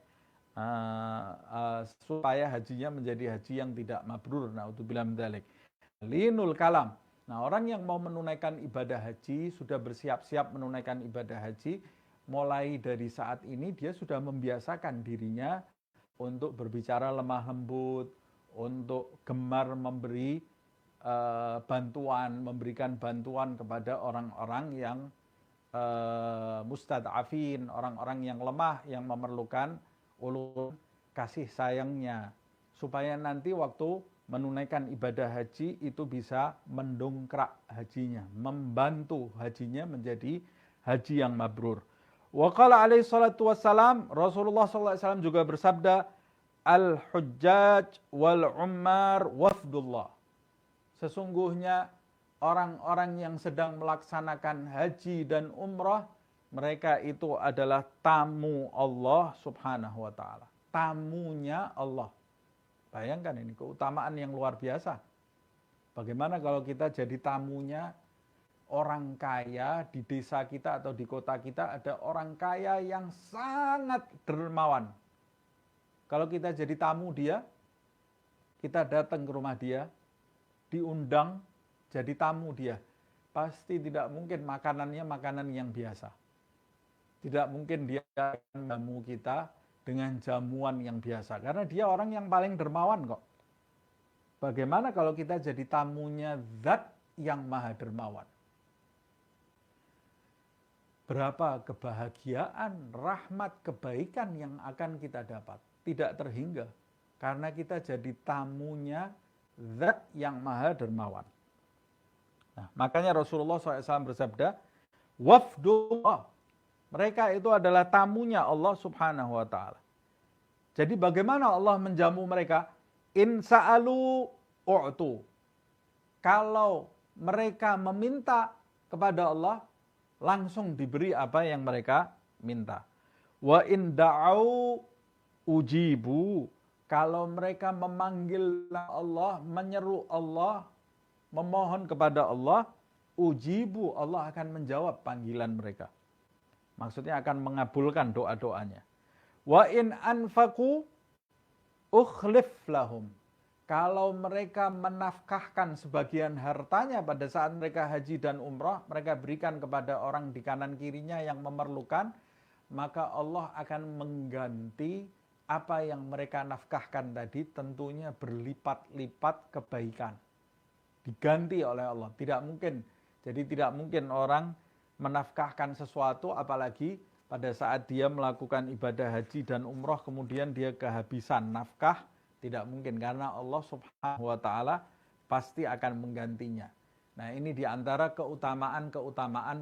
Speaker 1: supaya hajinya menjadi haji yang tidak mabrur. Na'udzubillah min dzalik. Linul kalam. Nah, orang yang mau menunaikan ibadah haji, sudah bersiap-siap menunaikan ibadah haji, mulai dari saat ini dia sudah membiasakan dirinya untuk berbicara lemah lembut, untuk gemar memberikan bantuan kepada orang-orang yang mustad'afin, orang-orang yang lemah, yang memerlukan ulun kasih sayangnya, supaya nanti waktu menunaikan ibadah haji itu bisa mendongkrak hajinya, membantu hajinya menjadi haji yang mabrur. Wa qala alaihi salatu wassalam, Rasulullah SAW juga bersabda, al-hujjaj wal-ummar wafdullah. Sesungguhnya orang-orang yang sedang melaksanakan haji dan umrah, mereka itu adalah tamu Allah subhanahu wa ta'ala. Tamunya Allah. Bayangkan ini keutamaan yang luar biasa. Bagaimana kalau kita jadi tamunya orang kaya di desa kita atau di kota kita, ada orang kaya yang sangat dermawan. Kalau kita jadi tamu dia, kita datang ke rumah dia, diundang jadi tamu dia, pasti tidak mungkin makanannya makanan yang biasa. Tidak mungkin dia akan jamu kita dengan jamuan yang biasa, karena dia orang yang paling dermawan kok. Bagaimana kalau kita jadi tamunya Zat yang maha dermawan? Berapa kebahagiaan, rahmat, kebaikan yang akan kita dapat. Tidak terhingga, karena kita jadi tamunya Zat yang maha dermawan. Nah, makanya Rasulullah SAW bersabda, wafdullah. Mereka itu adalah tamunya Allah subhanahu wa ta'ala. Jadi bagaimana Allah menjamu mereka? In sa'alu u'tu. Kalau mereka meminta kepada Allah, langsung diberi apa yang mereka minta. Wa in da'au ujibu. Kalau mereka memanggil Allah, menyeru Allah, memohon kepada Allah, ujibu, Allah akan menjawab panggilan mereka. Maksudnya akan mengabulkan doa-doanya. Wa in anfaqu ukhlif lahum. Kalau mereka menafkahkan sebagian hartanya pada saat mereka haji dan umrah, mereka berikan kepada orang di kanan kirinya yang memerlukan, maka Allah akan mengganti apa yang mereka nafkahkan tadi, tentunya berlipat-lipat kebaikan. Diganti oleh Allah. Tidak mungkin. Jadi tidak mungkin orang menafkahkan sesuatu, apalagi pada saat dia melakukan ibadah haji dan umrah kemudian dia kehabisan nafkah, tidak mungkin, karena Allah subhanahu wa ta'ala pasti akan menggantinya. Nah, ini diantara keutamaan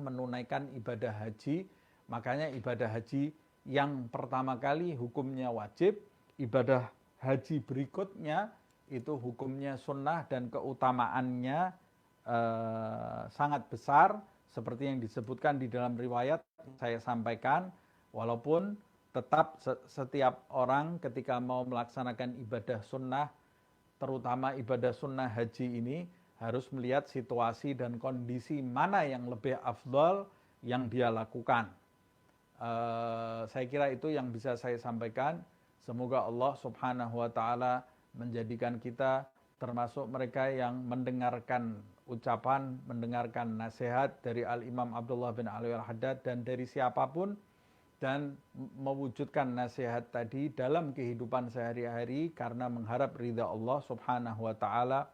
Speaker 1: menunaikan ibadah haji. Makanya ibadah haji yang pertama kali hukumnya wajib, ibadah haji berikutnya itu hukumnya sunnah dan keutamaannya sangat besar. Seperti yang disebutkan di dalam riwayat saya sampaikan, walaupun tetap setiap orang ketika mau melaksanakan ibadah sunnah, terutama ibadah sunnah haji ini, harus melihat situasi dan kondisi mana yang lebih afdal yang dia lakukan. Saya kira itu yang bisa saya sampaikan. Semoga Allah subhanahu wa ta'ala menjadikan kita termasuk mereka yang mendengarkan ucapan, mendengarkan nasihat dari Al-Imam Abdullah bin Alwi Al-Haddad dan dari siapapun, dan mewujudkan nasihat tadi dalam kehidupan sehari-hari karena mengharap ridha Allah subhanahu wa ta'ala.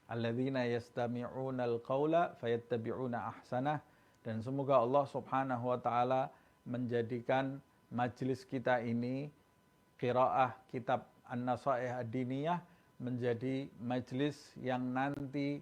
Speaker 1: Alladzina yastami'una al-qawla fayattabi'una ahsanah. Dan semoga Allah subhanahu wa ta'ala menjadikan majelis kita ini, qiraah kitab An-Nasaih Ad-Diniyah, menjadi majelis yang nanti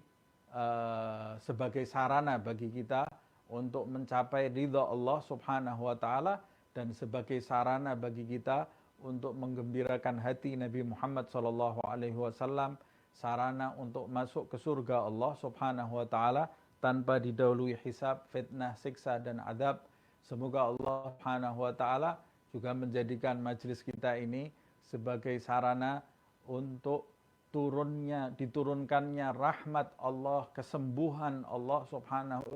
Speaker 1: sebagai sarana bagi kita untuk mencapai ridha Allah subhanahu wa ta'ala, dan sebagai sarana bagi kita untuk menggembirakan hati Nabi Muhammad SAW, sarana untuk masuk ke surga Allah subhanahu wa ta'ala tanpa didahului hisab, fitnah, siksa, dan adab. Semoga Allah subhanahu wa ta'ala juga menjadikan majelis kita ini sebagai sarana untuk diturunkannya rahmat Allah, kesembuhan Allah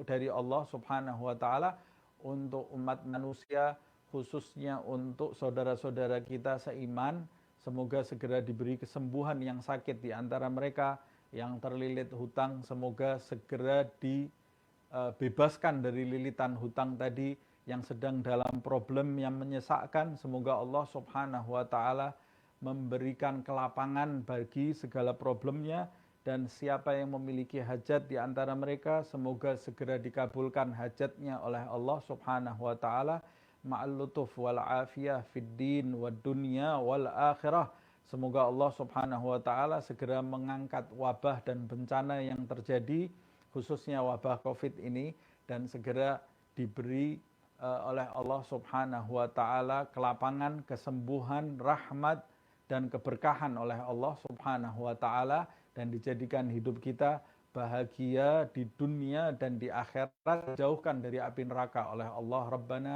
Speaker 1: dari Allah subhanahu wa ta'ala untuk umat manusia, khususnya untuk saudara-saudara kita seiman. Semoga segera diberi kesembuhan yang sakit di antara mereka, yang terlilit hutang, semoga segera dibebaskan dari lilitan hutang tadi, yang sedang dalam problem yang menyesakkan, semoga Allah subhanahu wa ta'ala memberikan kelapangan bagi segala problemnya, dan siapa yang memiliki hajat di antara mereka, semoga segera dikabulkan hajatnya oleh Allah subhanahu wa ta'ala, ma'al lutuf wal afiyah fid din wad dunya wal akhirah. Semoga Allah subhanahu wa ta'ala segera mengangkat wabah dan bencana yang terjadi, khususnya wabah COVID ini, dan segera diberi oleh Allah subhanahu wa ta'ala kelapangan, kesembuhan, rahmat, dan keberkahan oleh Allah subhanahu wa ta'ala, dan dijadikan hidup kita bahagia di dunia dan di akhirat, jauhkan dari api neraka oleh Allah. Rabbana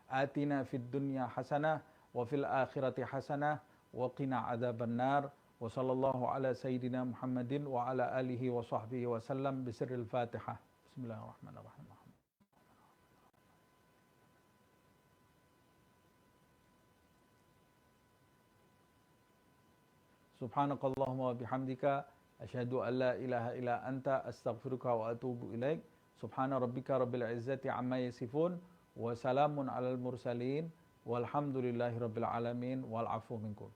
Speaker 1: atina fid dunya hasanah wa fil akhirati hasanah wa qina adzabannar. Wa sallallahu ala sayyidina Muhammadin wa ala alihi wa sahbihi wa sallam bisirril Fatihah. Bismillahirrahmanirrahim. Subhanakallahumma wa bihamdika asyhadu an la ilaha illa anta astaghfiruka wa atubu ilaik. Subhana rabbika rabbil izzati amma yasifun wa salamun alal mursalin walhamdulillahi rabbil alamin wal afu minkum.